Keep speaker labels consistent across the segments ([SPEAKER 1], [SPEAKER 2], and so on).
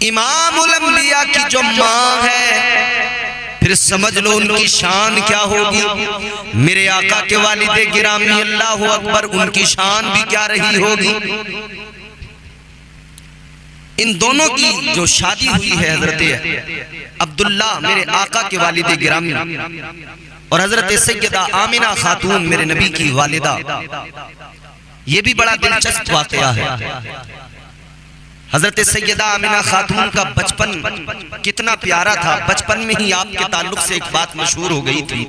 [SPEAKER 1] امام الانبیاء کی جو ماں ہے، پھر سمجھ لو ان کی شان کیا ہوگی۔ میرے آقا کے والد گرامی اللہ اکبر، ان کی شان بھی کیا رہی ہوگی۔ ان دونوں کی جو شادی ہوئی ہے حضرت عبداللہ میرے آقا کے والد گرامی اور حضرت سیدہ آمنہ خاتون میرے نبی کی والدہ، یہ بھی بڑا دلچسپ واقعہ ہے۔ حضرت سیدہ آمنہ خاتون کا بچپن کتنا پیارا تھا، بچپن میں ہی آپ کے تعلق سے ایک بات مشہور ہو گئی تھی۔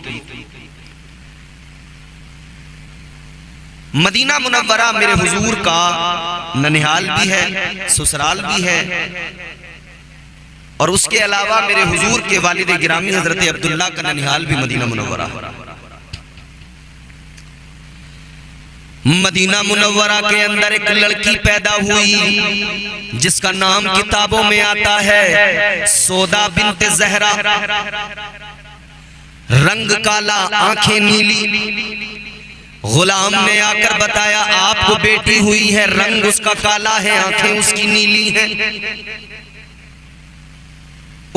[SPEAKER 1] مدینہ منورہ میرے حضور کا ننہال بھی ہے، سسرال بھی ہے، اور اس کے علاوہ میرے حضور کے والد گرامی حضرت عبداللہ کا ننہال بھی مدینہ منورہ ہے۔ مدینہ منورہ کے اندر ایک لڑکی پیدا ہوئی جس کا نام کتابوں میں آتا ہے سودا بنت زہرا، رنگ کالا، آنکھیں نیلی۔ غلام نے آ کر بتایا آپ کو بیٹی ہوئی ہے، رنگ اس کا کالا ہے، آنکھیں اس کی نیلی ہیں۔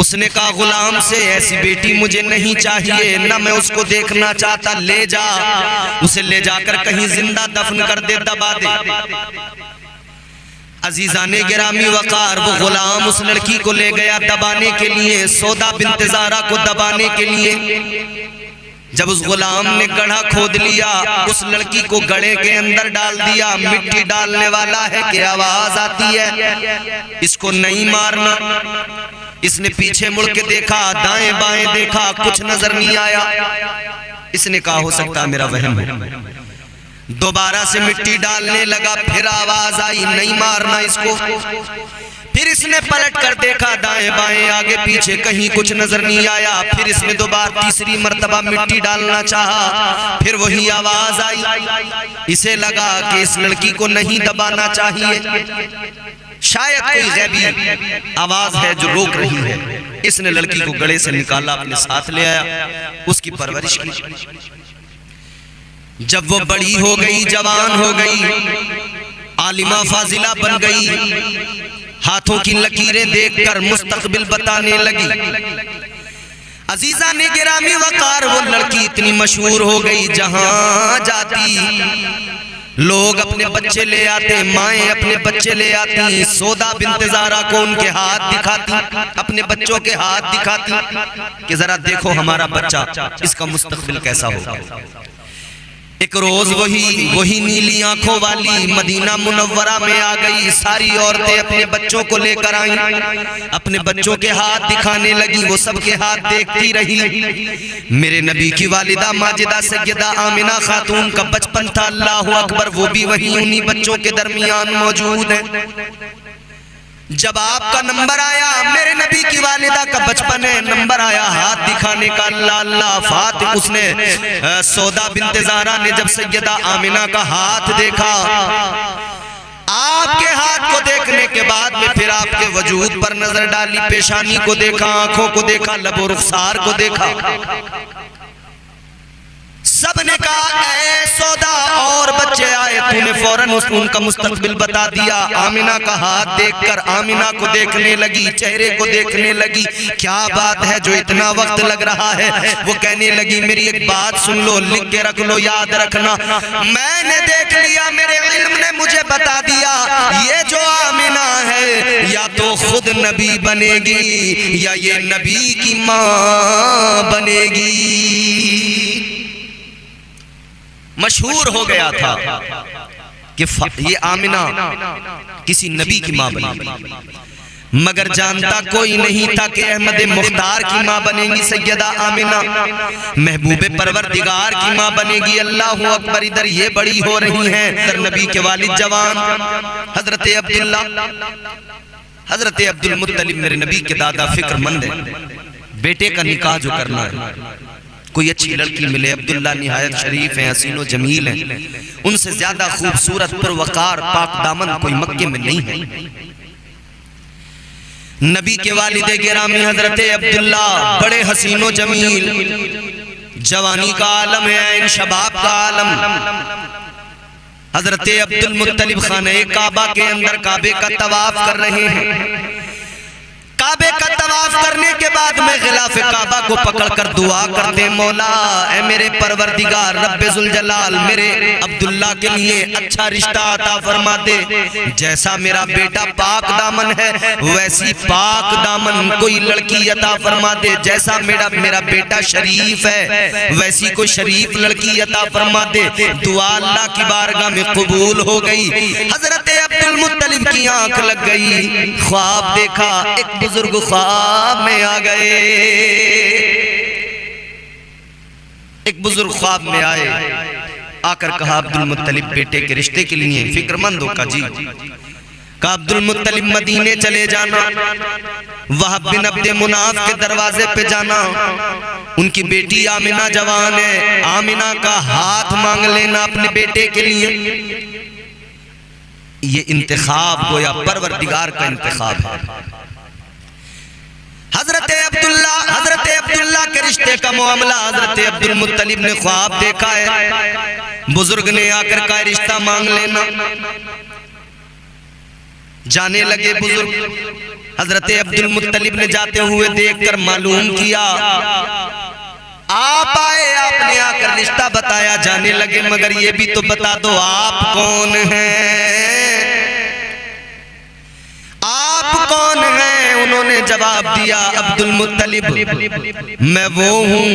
[SPEAKER 1] اس نے کہا غلام سے ایسی بیٹی مجھے نہیں چاہیے، نہ میں اس کو دیکھنا چاہتا، لے جا، اسے لے جا کر کہیں زندہ دفن کر دے، دبا دے۔ عزیزان گرامی وقار، وہ غلام اس لڑکی کو لے گیا دبانے کے لیے، سودا بنت زہرا کو دبانے کے لیے۔ جب اس غلام نے گڑھا کھود لیا، اس لڑکی کو گڑھے کے اندر ڈال دیا، مٹی ڈالنے والا ہے کہ آواز آتی ہے اس کو نہیں مارنا۔ اس نے پیچھے مڑ کے دیکھا، دائیں بائیں دیکھا، کچھ نظر نہیں آیا۔ اس نے کہا ہو سکتا میرا وہم ہے۔ دوبارہ سے مٹی ڈالنے لگا، پھر آواز آئی نہیں مارنا اس کو۔ پھر اس نے پلٹ کر دیکھا، دائیں بائیں آگے پیچھے کہیں کچھ نظر نہیں آیا۔ پھر اس نے دوبارہ تیسری مرتبہ مٹی ڈالنا چاہا، پھر وہی آواز آئی۔ اسے لگا کہ اس لڑکی کو نہیں دبانا چاہیے، شاید کوئی غیبی آواز ہے جو روک رہی ہے۔ اس نے لڑکی کو گڑھے سے نکالا، اپنے ساتھ لے آیا، اس کی پرورش کی۔ جب وہ بڑی ہو گئی، جوان ہو گئی، عالمہ فاضلہ بن گئی، ہاتھوں کی لکیریں دیکھ کر مستقبل بتانے لگی۔ عزیزان گرامی وقار، وہ لڑکی اتنی مشہور ہو گئی، جہاں جاتی لوگ اپنے بچے لے آتے، مائیں اپنے بچے لے آتی، سودا بنت زہرا کو ان کے ہاتھ دکھاتی، اپنے بچوں کے ہاتھ دکھاتی کہ ذرا دیکھو ہمارا بچہ، اس کا مستقبل کیسا ہوگا۔ ایک روز وہی نیلی آنکھوں والی مدینہ منورہ میں آ گئی، ساری عورتیں اپنے بچوں کو لے کر آئیں، اپنے بچوں کے ہاتھ دکھانے لگی، وہ سب کے ہاتھ دیکھتی رہی۔ میرے نبی کی والدہ ماجدہ سیدہ آمنہ خاتون کا بچپن تھا، اللہ اکبر، وہ بھی وہی انہی بچوں کے درمیان موجود ہے۔ جب آپ کا نمبر آیا، میرے نبی کی والدہ کا بچپن ہے، نمبر آیا ہاتھ دکھانے کا، اللہ اللہ فاتح، اس نے سودا بنت زہرا نے جب سیدہ آمنہ کا ہاتھ دیکھا، آپ کے ہاتھ کو دیکھنے کے بعد میں پھر آپ کے وجود پر نظر ڈالی، پیشانی کو دیکھا، آنکھوں کو دیکھا، لب و رخسار کو دیکھا، سب نے کہا اے سودا، اور بچے آئے، تو نے فوراً ان کا مستقبل بتا دیا۔ آمنہ کا ہاتھ دیکھ کر آمنہ کو دیکھنے لگی، چہرے کو دیکھنے لگی، کیا بات ہے جو اتنا وقت لگ رہا ہے؟ وہ کہنے لگی میری ایک بات سن لو، لکھ کے رکھ لو، یاد رکھنا، میں نے دیکھ لیا، میرے علم نے مجھے بتا دیا، یہ جو آمنہ ہے یا تو خود نبی بنے گی یا یہ نبی کی ماں بنے گی۔ مشہور ہو گیا تھا کہ یہ آمنہ کسی نبی کی ماں بنے گی، مگر جانتا کوئی نہیں تھا کہ احمد مختار کی ماں بنے گی سیدہ آمنہ، محبوب پروردگار کی ماں بنے گی۔ اللہ اکبر، ادھر یہ بڑی ہو رہی ہیں، ادھر نبی کے والد جوان حضرت عبداللہ، حضرت عبدالمطلب میرے نبی کے دادا فکر مند ہیں، بیٹے کا نکاح جو کرنا ہے، کوئی اچھی لڑکی ملے، عبداللہ نہایت شریف ہیں، حسین و جمیل ہیں، ان سے زیادہ خوبصورت پروقار پاک دامن کوئی مکے میں نہیں ہے۔ نبی کے والد گرامی حضرت عبداللہ بڑے حسین و جمیل، جوانی کا عالم ہے، شباب کا عالم۔ حضرت عبدالمطلب خانہ کعبہ کے اندر کعبے کا طواف کر رہے ہیں، بعد میں غلاف کعبہ کو پکڑ کر دعا کرتے، مولا اے میرے پروردگار رب ذوالجلال میرے عبداللہ کے لیے اچھا رشتہ عطا فرما دے، جیسا میرا بیٹا پاک دامن ہے ویسی پاک دامن کوئی لڑکی عطا فرما دے، جیسا میرا بیٹا شریف ہے ویسی کوئی شریف لڑکی عطا فرما دے۔ دعا اللہ کی بارگاہ میں قبول ہو گئی۔ حضرت عبد المطلب کی آنکھ لگ گئی، خواب دیکھا، ایک بزرگ خواب میں آ گئے، ایک بزرگ خواب میں آئے، آ کر کہا عبد المطلب بیٹے کے رشتے کے لیے فکر مند ہو کا جی، کہا عبد المطلب مدینے چلے جانا، وہب بن عبد مناف کے دروازے پہ جانا، ان کی بیٹی آمنہ جوان ہے، آمنہ کا ہاتھ مانگ لینا اپنے بیٹے کے لیے۔ یہ انتخاب گویا پروردگار کا انتخاب ہے۔ حضرت عبداللہ کے رشتے کا معاملہ حضرت عبد المطلب نے خواب دیکھا ہے، بزرگ نے آ کر کہا رشتہ مانگ لینا، جانے لگے بزرگ۔ حضرت عبد المطلب نے جاتے ہوئے دیکھ کر معلوم کیا، آپ آئے، آپ نے آ کر رشتہ بتایا، جانے لگے مگر یہ بھی تو بتا دو آپ کون ہیں، آپ کون ہیں؟ انہوں نے جواب دیا عبد المطلب میں وہ ہوں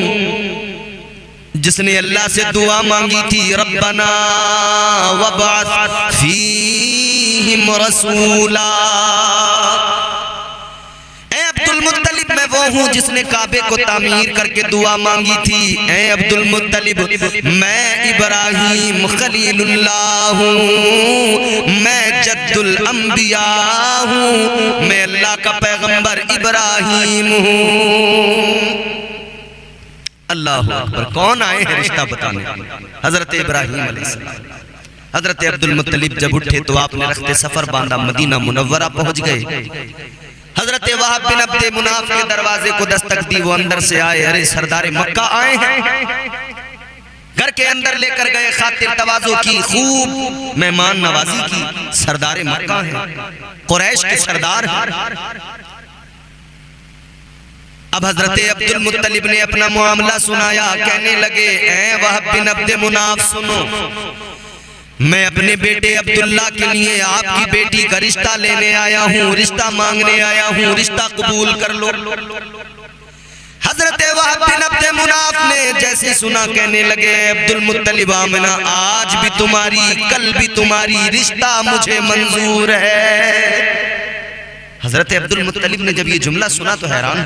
[SPEAKER 1] جس نے اللہ سے دعا مانگی تھی، ربنا وابعث فیہم رسولا۔ اے عبد المطلب میں وہ ہوں جس نے کعبے کو تعمیر کر کے دعا مانگی تھی، اے عبد المطلب میں ابراہیم خلیل اللہ ہوں، میں جد الانبیاء ہوں، میں اللہ کا پیغمبر ابراہیم ہوں۔ اللہ اکبر، کون آئے ہیں رشتہ بتانے؟ حضرت ابراہیم علیہ السلام۔ حضرت عبد المطلب جب اٹھے تو آپ نے رخت سفر باندھا، مدینہ منورہ پہنچ گئے۔ حضرت وہب بن عبد مناف کے دروازے کو دستک دی، وہ اندر سے آئے، ارے سردار مکہ آئے ہیں۔ گھر کے اندر لے کر گئے، خاطر تواضع کی، خوب مہمان نوازی کی، سردار مکہ ہیں، قریش کے سردار ہیں۔ اب حضرت عبد المطلب نے اپنا معاملہ سنایا، کہنے لگے اے وہب بن عبد مناف سنو، میں اپنے بیٹے عبداللہ کے لیے آپ کی بیٹی کا رشتہ لینے آیا ہوں، رشتہ مانگنے آیا ہوں، رشتہ قبول کر لو۔ حضرت وہب بن عبد مناف نے جیسے سنا کہنے لگے عبد المطلب آمنہ آج بھی تمہاری کل بھی تمہاری، رشتہ مجھے منظور ہے۔ حضرت عبد المطلب نے جب یہ جملہ سنا تو حیران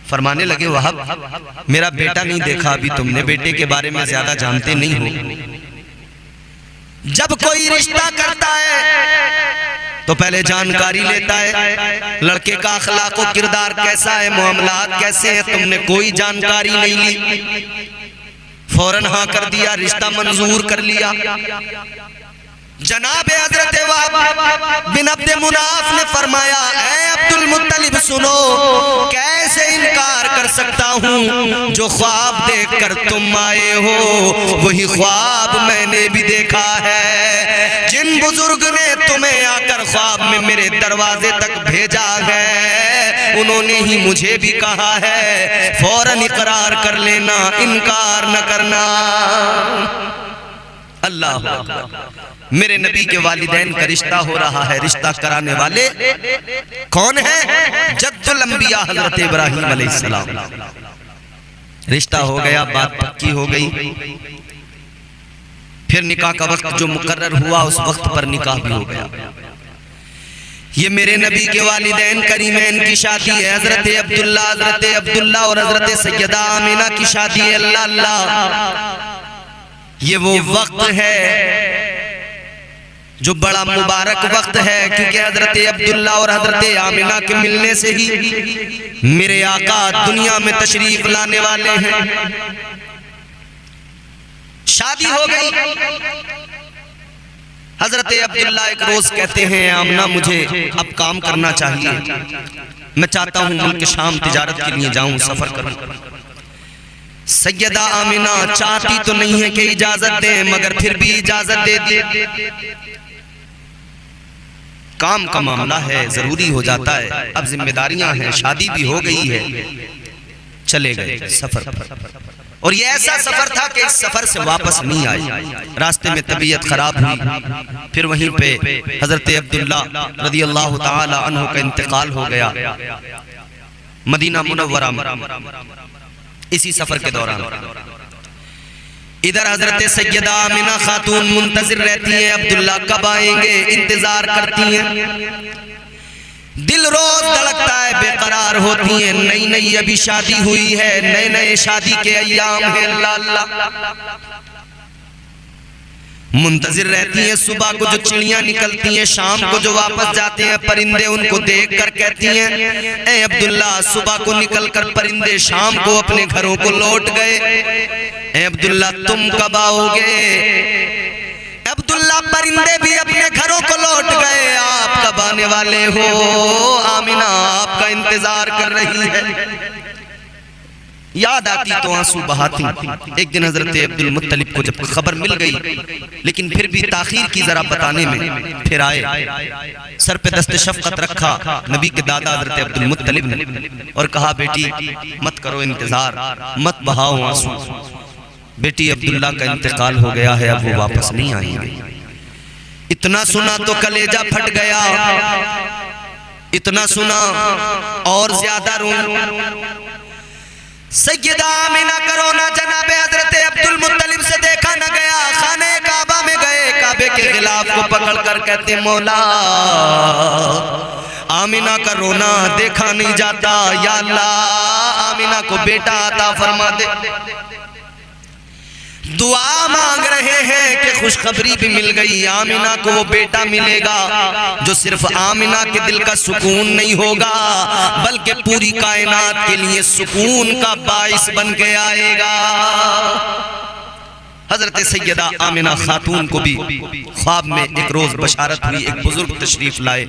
[SPEAKER 1] فرمانے لگے وہب میرا بیٹا نہیں دیکھا ابھی تم نے، بیٹے کے بارے میں زیادہ جانتے نہیں ہو، جب کوئی رشتہ کرتا ہے تو پہلے جانکاری لیتا ہے لڑکے کا اخلاق و کردار کیسا ہے، معاملات کیسے ہیں، تم نے کوئی جانکاری نہیں لی، فوراً ہاں کر دیا، رشتہ منظور کر لیا۔ جناب حضرت وہب بن عبد مناف نے فرمایا اے عبد المطلب سنو، کیسے انکار کر سکتا ہوں، جو خواب دیکھ کر تم آئے ہو وہی خواب میں نے بھی دیکھا ہے، جن بزرگ نے تمہیں آ کر خواب میں میرے دروازے تک بھیجا ہے انہوں نے ہی مجھے بھی کہا ہے فوراً اقرار کر لینا، انکار نہ کرنا۔ اللہ اکبر، میرے نبی کے والدین کا رشتہ ہو رہا ہے، رشتہ کرانے والے کون ہیں؟ جد الانبیاء حضرت ابراہیم علیہ السلام۔ رشتہ ہو گیا، بات پکی ہو گئی، پھر نکاح کا وقت جو مقرر ہوا اس وقت پر نکاح بھی ہو گیا۔ یہ میرے نبی کے والدین کریمین کی شادی ہے، حضرت عبداللہ اور حضرت سیدہ آمنہ کی شادی ہے۔ اللہ اللہ، یہ وہ وقت ہے جو بڑا مبارک وقت ہے، کیونکہ حضرت عبداللہ اور حضرت آمنہ کے ملنے سے ہی میرے آقا دنیا میں تشریف لانے والے ہیں۔ شادی ہو گئی، حضرت عبداللہ ایک روز کہتے ہیں آمنہ مجھے اب کام کرنا چاہیے، میں چاہتا ہوں ملک شام تجارت کے لیے جاؤں، سفر کروں۔ سیدہ آمنہ چاہتی تو نہیں ہے کہ اجازت دیں، مگر پھر بھی اجازت دے دی۔ کام کا معاملہ ہے، ضروری ہو جاتا ہے، اب ذمہ داریاں ہیں، شادی بھی ہو گئی ہے، چلے گئے سفر پر۔ اور یہ ایسا سفر تھا کہ اس سفر سے واپس نہیں آئی، راستے میں طبیعت خراب ہوئی، پھر وہیں پہ حضرت عبداللہ رضی اللہ تعالی عنہ کا انتقال ہو گیا مدینہ منورہ میں اسی سفر کے دوران۔ ادھر حضرت سیدہ آمنہ خاتون منتظر رہتی ہیں، عبداللہ کب آئیں گے، انتظار کرتی ہیں، دل روز دھڑکتا ہے، بے قرار ہوتی ہیں، نئی نئی ابھی شادی ہوئی ہے، نئے نئے شادی کے ایام ہیں، اللہ اللہ منتظر رہتی ہیں۔ صبح کو جو چڑیاں نکلتی ہیں، شام کو جو واپس جاتے ہیں پرندے، ان کو دیکھ کر کہتی ہیں اے عبداللہ صبح کو نکل کر پرندے شام کو اپنے گھروں کو لوٹ گئے، اے عبداللہ تم کب آؤ گے؟ عبداللہ پرندے بھی اپنے گھروں کو لوٹ گئے، آپ کب آنے والے ہو؟ آمنہ آپ کا انتظار کر رہی ہے۔ یاد آتی تو آنسو بہاتی۔ ایک دن حضرت عبدالمطلب کو جب خبر مل گئی، لیکن پھر بھی تاخیر کی ذرا بتانے میں، پھر آئے، سر پہ دست شفقت رکھا نبی کے دادا حضرت عبدالمطلب نے، اور کہا بیٹی مت کرو انتظار، مت بہاؤ آنسو، بیٹی عبداللہ کا انتقال ہو گیا ہے، اب وہ واپس نہیں آئیں گے۔ اتنا سنا تو کلیجہ پھٹ گیا، اتنا سنا اور زیادہ رون۔ سیدہ آمنہ کا رونا جناب حضرت عبدالمطلب سے دیکھا نہ گیا، خانہ کعبہ میں گئے، کعبے کے غلاف کو پکڑ کر کہتے مولا آمنہ کا رونا دیکھا نہیں جاتا، یا اللہ آمنہ کو بیٹا عطا فرما دے۔ دعا مانگ رہے ہیں کہ خوشخبری بھی مل گئی، آمنہ کو وہ بیٹا ملے گا جو صرف آمنہ کے دل کا سکون نہیں ہوگا بلکہ پوری کائنات کے لیے سکون کا باعث بن کے آئے گا۔ حضرت سیدہ آمنہ خاتون کو بھی خواب میں ایک روز بشارت ہوئی، ایک بزرگ تشریف لائے،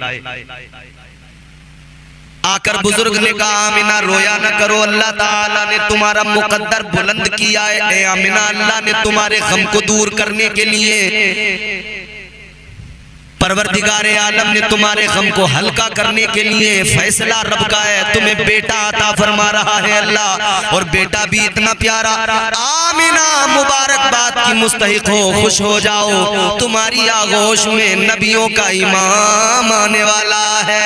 [SPEAKER 1] آ کر بزرگ نے کہا آمنہ رویا نہ کرو، اللہ تعالیٰ نے تمہارا مقدر بلند کیا ہے، اے آمنہ اللہ نے تمہارے غم کو دور کرنے کے لیے، پروردگار عالم نے تمہارے غم کو ہلکا کرنے کے لیے فیصلہ رب کا ہے، تمہیں بیٹا عطا فرما رہا ہے اللہ، اور بیٹا بھی اتنا پیارا۔ آمنہ مبارکباد کی مستحق ہو، خوش ہو جاؤ، تمہاری آغوش میں نبیوں کا امام آنے والا ہے،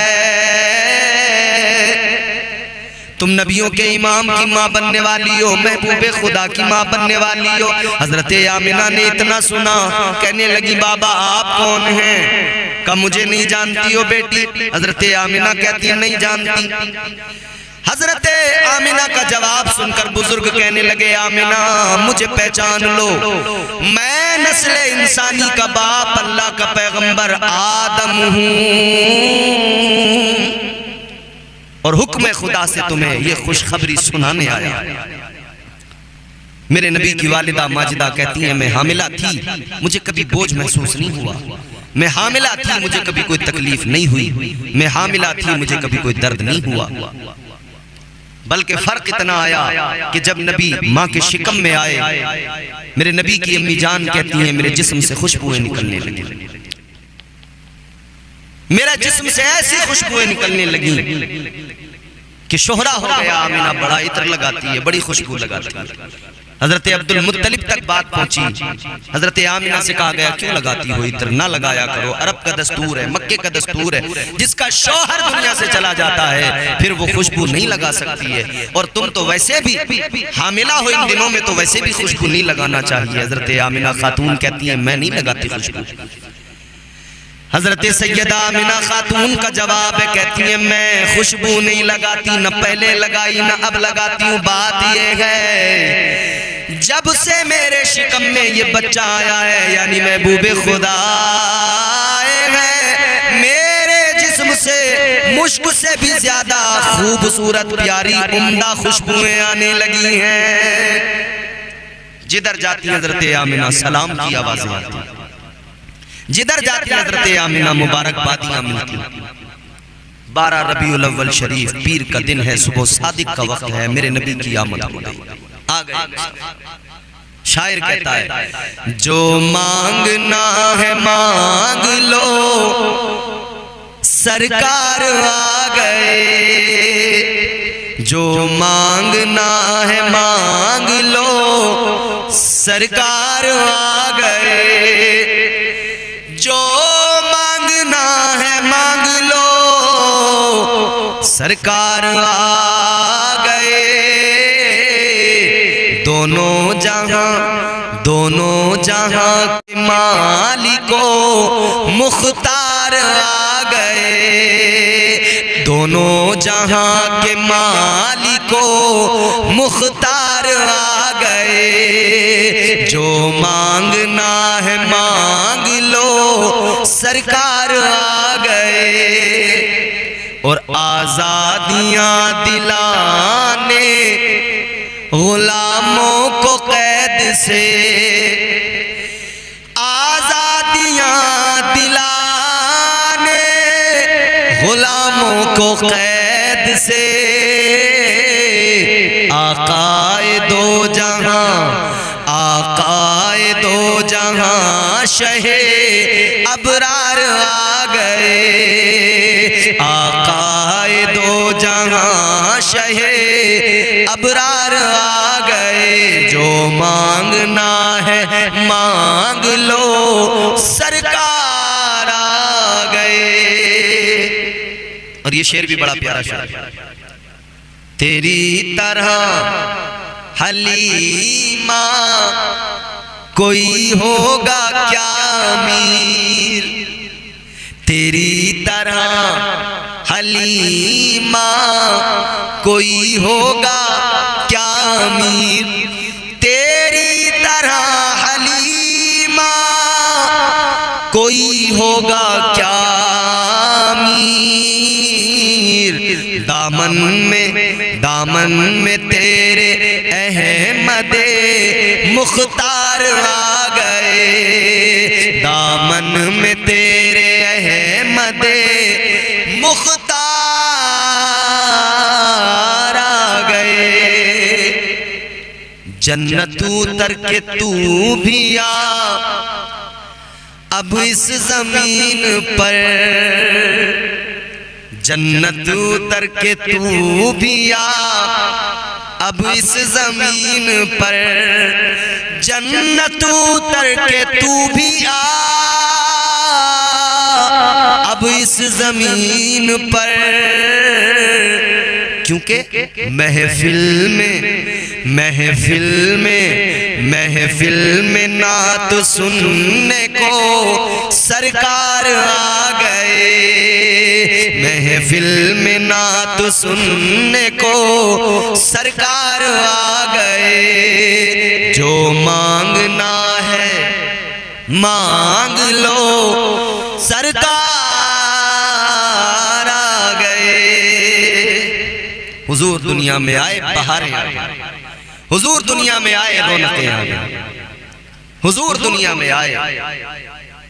[SPEAKER 1] تم نبیوں کے امام کی ماں بننے والی ہو، محبوب خدا کی ماں بننے والی ہو۔ حضرت آمنہ نے اتنا سنا، کہنے لگی بابا آپ کون ہیں؟ کہا مجھے نہیں جانتی ہو بیٹی؟ حضرت آمنہ کہتی نہیں جانتی۔ حضرت آمنہ کا جواب سن کر بزرگ کہنے لگے آمنہ مجھے پہچان لو، میں نسل انسانی کا باپ اللہ کا پیغمبر آدم ہوں، اور حکم خدا سے تمہیں یہ خوشخبری سنانے آیا۔ میرے نبی کی والدہ ماجدہ کہتی ہیں میں حاملہ تھی، مجھے کبھی بوجھ محسوس نہیں ہوا، میں حاملہ تھی مجھے کبھی کوئی تکلیف نہیں ہوئی، میں حاملہ تھی مجھے کبھی کوئی درد نہیں ہوا، بلکہ فرق اتنا آیا کہ جب نبی ماں کے شکم میں آئے، میرے نبی کی امی جان کہتی ہیں میرے جسم سے خوشبوئیں نکلنے لگی، میرا جسم سے ایسی خوشبوئیں نکلنے لگی کہ شہرا ہو گیا، آمنہ بڑا عطر لگاتی ہے، بڑی خوشبو لگاتی ہے۔ حضرت عبدالمطلب تک بات پہنچی، حضرت آمنہ سے کہا گیا کیوں لگاتی ہو عطر؟ نہ لگایا کرو، عرب کا دستور ہے، مکے کا دستور ہے، جس کا شوہر دنیا سے چلا جاتا ہے پھر وہ خوشبو نہیں لگا سکتی ہے، اور تم تو ویسے بھی حاملہ ہو ان دنوں میں تو ویسے بھی خوشبو نہیں لگانا چاہیے۔ حضرت آمنہ خاتون کہتی ہیں میں نہیں لگاتی خوشبو۔ حضرت سیدہ آمنہ خاتون کا جواب ہے، کہتی ہیں میں خوشبو نہیں لگاتی، نہ پہلے لگائی نہ اب لگاتی ہوں، بات یہ ہے جب سے میرے شکم میں یہ بچہ آیا ہے، یعنی محبوب خدا آئے ہیں، میرے جسم سے مشک سے بھی زیادہ خوبصورت پیاری عمدہ خوشبوئیں آنے لگی ہیں۔ جدھر جاتی حضرت آمنہ سلام کی آوازیں آتی ہیں، جدھر جاتی حضرت آمنہ مبارک بادیاں ملتی۔ 12 ربیع الاول شریف پیر کا دن ہے، صبح صادق کا وقت ہے، میرے نبی کی آمد ہو گئی، آ گئے۔ شاعر کہتا ہے جو مانگنا ہے مانگ لو، سرکار آ گئے، جو مانگنا ہے مانگ لو، سرکار آ گئے، جو مانگنا ہے مانگ لو، سرکار آ گئے، دونوں جہاں کے مالک و مختار آ گئے، دونوں جہاں کے مالک و مختار آ گئے، جو مانگنا ہے مانگ لو، سرکار آ گئے، اور آزادیاں دلانے غلاموں کو قید سے، آزادیاں دلانے غلاموں کو قید سے، آقائے دو جہاں شہ ابرار آ گئے، آقائے دو جہاں شہ ابرار آ گئے، جو مانگنا ہے مانگ لو، سرکار آ گئے۔ اور یہ شعر بھی بڑا پیارا شعر ہے۔ تیری طرح حلیمہ کوئی ہوگا کیا امیر، تیری طرح حلیمہ کوئی ہوگا کیا امیر، تیری طرح حلیمہ کوئی ہوگا کیا امیر، دامن میں تیرے احمد مختار آ گئے، دامن میں تیرے احمد مختار آ گئے، جنت اتر کے تو بھی آ اب اس زمین پر، جنت اتر کے تو بھی آ اب اس زمین پر، جنت اتر کے تو بھی آ اب اس زمین پر، کیونکہ محفل میں نعت سننے کو سرکار آ گئے، محفل میں نعت سننے کو سرکار آ گئے، جو مانگنا ہے مانگ لو، سرکار آ گئے۔ حضور دنیا میں آئے بہاریں آئے، حضور دنیا میں آئے رونقیں آئے، حضور دنیا میں آئے۔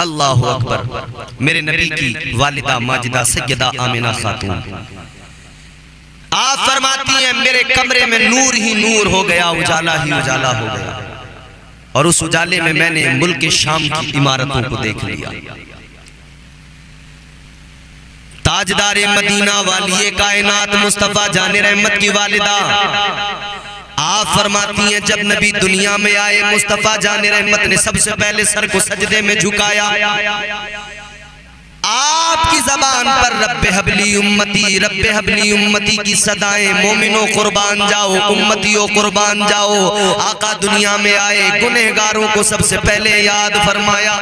[SPEAKER 1] اللہ اکبر۔ میرے نبی کی والدہ ماجدہ سیدہ آمنہ خاتون آپ فرماتی ہیں میرے کمرے میں نور ہی نور ہو گیا، اجالا ہی اجالا ہو گیا، اور اس اجالے میں میں نے ملک شام کی عمارتوں کو دیکھ لیا۔ تاجدار مدینہ والی کائنات مصطفیٰ جان رحمت کی والدہ آپ فرماتی ہیں جب نبی دنیا میں آئے مصطفیٰ جان رحمت نے سب سے پہلے سر کو سجدے میں جھکایا، آپ کی زبان پر رب حبلی امتی کی صدائیں، مومنوں قربان جاؤ، امتیوں قربان جاؤ۔ آقا دنیا میں آئے، گنہگاروں کو سب سے پہلے یاد فرمایا۔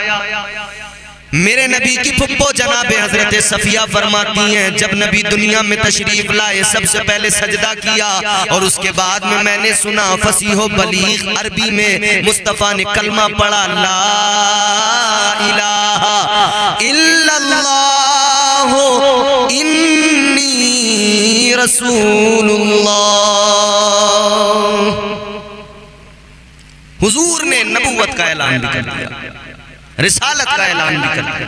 [SPEAKER 1] میرے نبی کی پھپھو جناب حضرت صفیہ فرماتی ہیں جب نبی دنیا میں تشریف لائے سب سے پہلے سجدہ کیا، اور اس کے بعد میں نے سنا فصیح و بلیغ عربی میں مصطفیٰ نے کلمہ پڑھا، لا الہ الا اللہ انی رسول اللہ۔ حضور نے نبوت کا اعلان بھی کر دیا، رسالت کا اعلان بھی کر دیا۔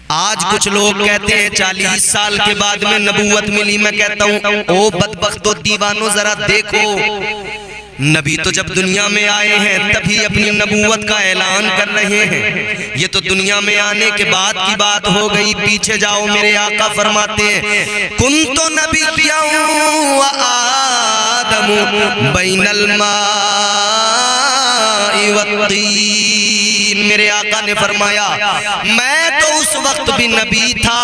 [SPEAKER 1] آج کچھ لوگ کہتے ہیں 40 سال کے بعد میں نبوت ملی. میں کہتا ہوں او بدبختو دیوانو ذرا دیکھو, نبی تو جب دنیا میں آئے ہیں تبھی اپنی نبوت کا اعلان کر رہے ہیں. یہ تو دنیا میں آنے کے بعد کی بات ہو گئی. پیچھے جاؤ, میرے آقا فرماتے ہیں کنت نبیّا و آدم بین الماء والطین. میرے آقا نے فرمایا میں تو اس وقت بھی نبی تھا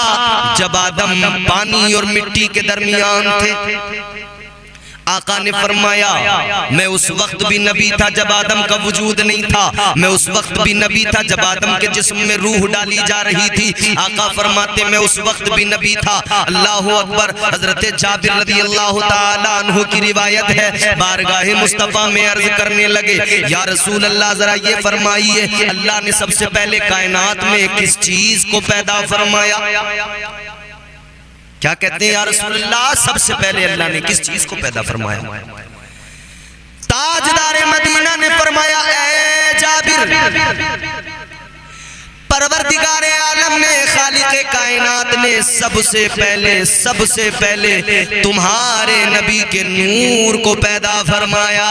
[SPEAKER 1] جب آدم پانی اور مٹی کے درمیان تھے. آقا نے فرمایا میں اس وقت بھی نبی تھا جب آدم کا وجود نہیں تھا. میں اس وقت بھی نبی تھا جب آدم کے جسم میں روح ڈالی جا رہی تھی. آقا فرماتے میں اس وقت بھی نبی تھا. اللہ اکبر. حضرت جابر رضی اللہ تعالیٰ عنہ کی روایت ہے, بارگاہ مصطفیٰ میں عرض کرنے لگے یا رسول اللہ ذرا یہ فرمائیے اللہ نے سب سے پہلے کائنات میں کس چیز کو پیدا فرمایا؟ کیا کہتے ہیں یا رسول اللہ سب سے پہلے اللہ نے کس چیز کو پیدا فرمایا؟ تاجدار مدینہ نے فرمایا اے جابر, پروردگار عالم نے خالق کائنات نے سب سے پہلے تمہارے نبی کے نور کو پیدا فرمایا.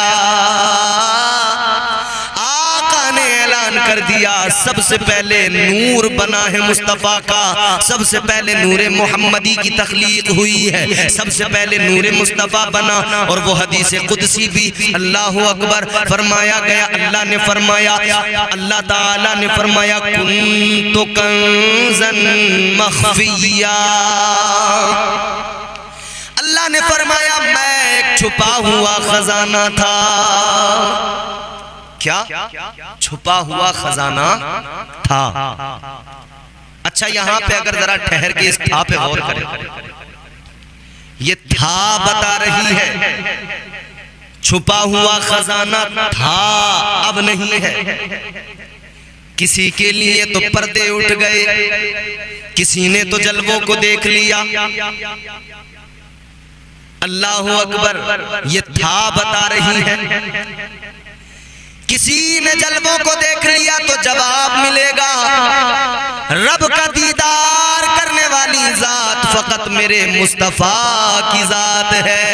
[SPEAKER 1] آقا نے اعلان کر دیا سب سے پہلے نور بنا ہے مصطفیٰ کا, سب سے پہلے نور محمدی کی تخلیق ہوئی ہے, سب سے پہلے نور مصطفیٰ بنا. اور وہ حدیث قدسی بھی اللہ اکبر فرمایا گیا. اللہ نے فرمایا, اللہ تعالیٰ نے فرمایا کنت کنزا مخفیا. اللہ نے فرمایا میں ایک چھپا ہوا خزانہ تھا. کیا چھپا ہوا خزانہ تھا. اچھا یہاں پہ اگر ذرا ٹھہر کے اس تھا پہ غور کریں, یہ تھا بتا رہی ہے چھپا ہوا خزانہ تھا اب نہیں ہے. کسی کے لیے تو پردے اٹھ گئے, کسی نے تو جلووں کو دیکھ لیا. اللہ اکبر. یہ تھا بتا رہی ہے. کسی نے جلووں کو دیکھ لیا تو جواب ملے گا رب کا دیدار کرنے والی ذات فقط میرے مصطفیٰ کی ذات ہے.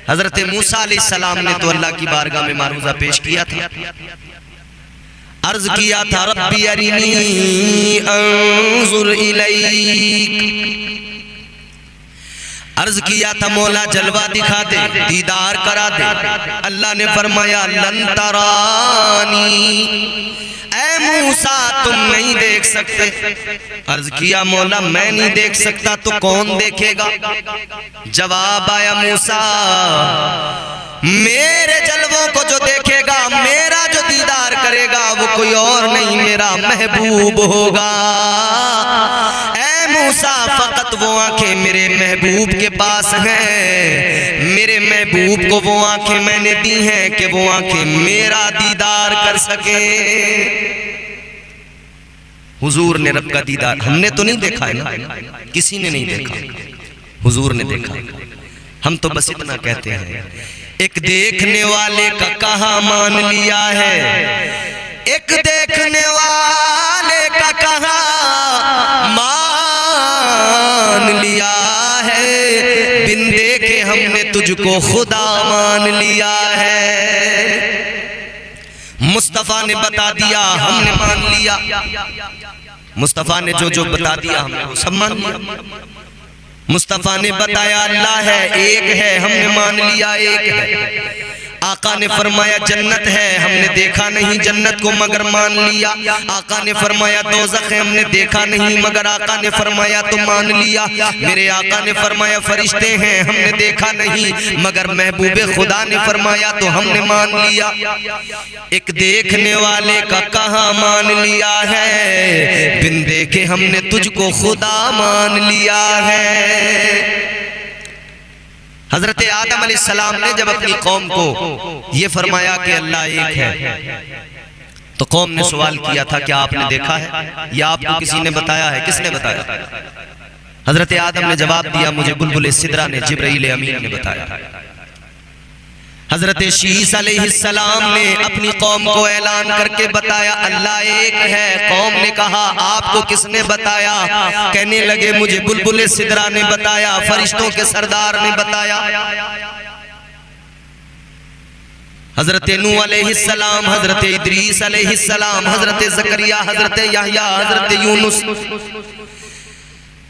[SPEAKER 1] حضرت موسیٰ علیہ السلام نے تو اللہ کی بارگاہ میں معروضہ پیش کیا تھا, عرض کیا تھا ربی ارینی انظر الیک. عرض کیا تھا مولا جلوہ دکھا دے, دیدار کرا دے. اللہ نے فرمایا لن ترانی, اے موسیٰ تم نہیں دیکھ سکتے. عرض کیا مولا میں نہیں دیکھ سکتا تو کون دیکھے گا؟ جواب آیا موسیٰ میرے جلووں کو جو دیکھے گا, میرا جو دیدار کرے گا وہ کوئی اور نہیں میرا محبوب ہوگا. اے موسیٰ فقط وہ آنکھیں میرے محبوب کے پاس ہیں, میرے محبوب کو وہ آنکھیں میں نے دی ہیں کہ وہ آنکھیں میرا دیدار کر سکیں. حضور نے رب کا دیدار, ہم نے تو نہیں دیکھا ہے نا, کسی نے نہیں دیکھا, حضور نے دیکھا. ہم تو بس اتنا کہتے ہیں ایک دیکھنے والے کا کہاں مان لیا ہے, ایک دیکھنے والے کا کہاں مان لیا ہے, بن دیکھے ہم نے تجھ کو خدا مان لیا ہے. مصطفیٰ نے بتا دیا ہم نے مان لیا, مصطفیٰ نے جو بتا دیا ہم نے وہ سب مان لیا. مصطفیٰ نے بتایا اللہ ہے, ایک ہے, ہم نے مان لیا ایک ہے. آقا نے فرمایا جنت ہے, ہم نے دیکھا نہیں جنت کو مگر مان لیا. آقا نے فرمایا دوزخ ہے, ہم نے دیکھا نہیں مگر آقا نے فرمایا تو مان لیا. میرے آقا نے فرمایا فرشتے ہیں, ہم نے دیکھا نہیں مگر محبوب خدا نے فرمایا تو ہم نے مان لیا. ایک دیکھنے والے کا کہاں مان لیا ہے, بن دیکھے ہم نے تجھ کو خدا مان لیا ہے. حضرت آدم علیہ السلام نے جب اپنی قوم کو یہ فرمایا کہ اللہ ایک ہے تو قوم نے سوال کیا تھا کہ آپ نے دیکھا ہے یا آپ کو کسی نے بتایا ہے؟ کس نے بتایا؟ حضرت آدم نے جواب دیا مجھے بلبل سدرہ نے جبرائیل امین نے بتایا. حضرت شیس علیہ السلام نے اپنی قوم کو اعلان کر کے بتایا اللہ ایک ہے۔ قوم نے کہا آپ کو کس نے بتایا؟ کہنے لگے مجھے بلبل سدرہ نے بتایا، فرشتوں کے سردار نے بتایا۔ حضرت نوح علیہ السلام، حضرت ادریس علیہ السلام، حضرت زکریا، حضرت یحییٰ، حضرت یونس،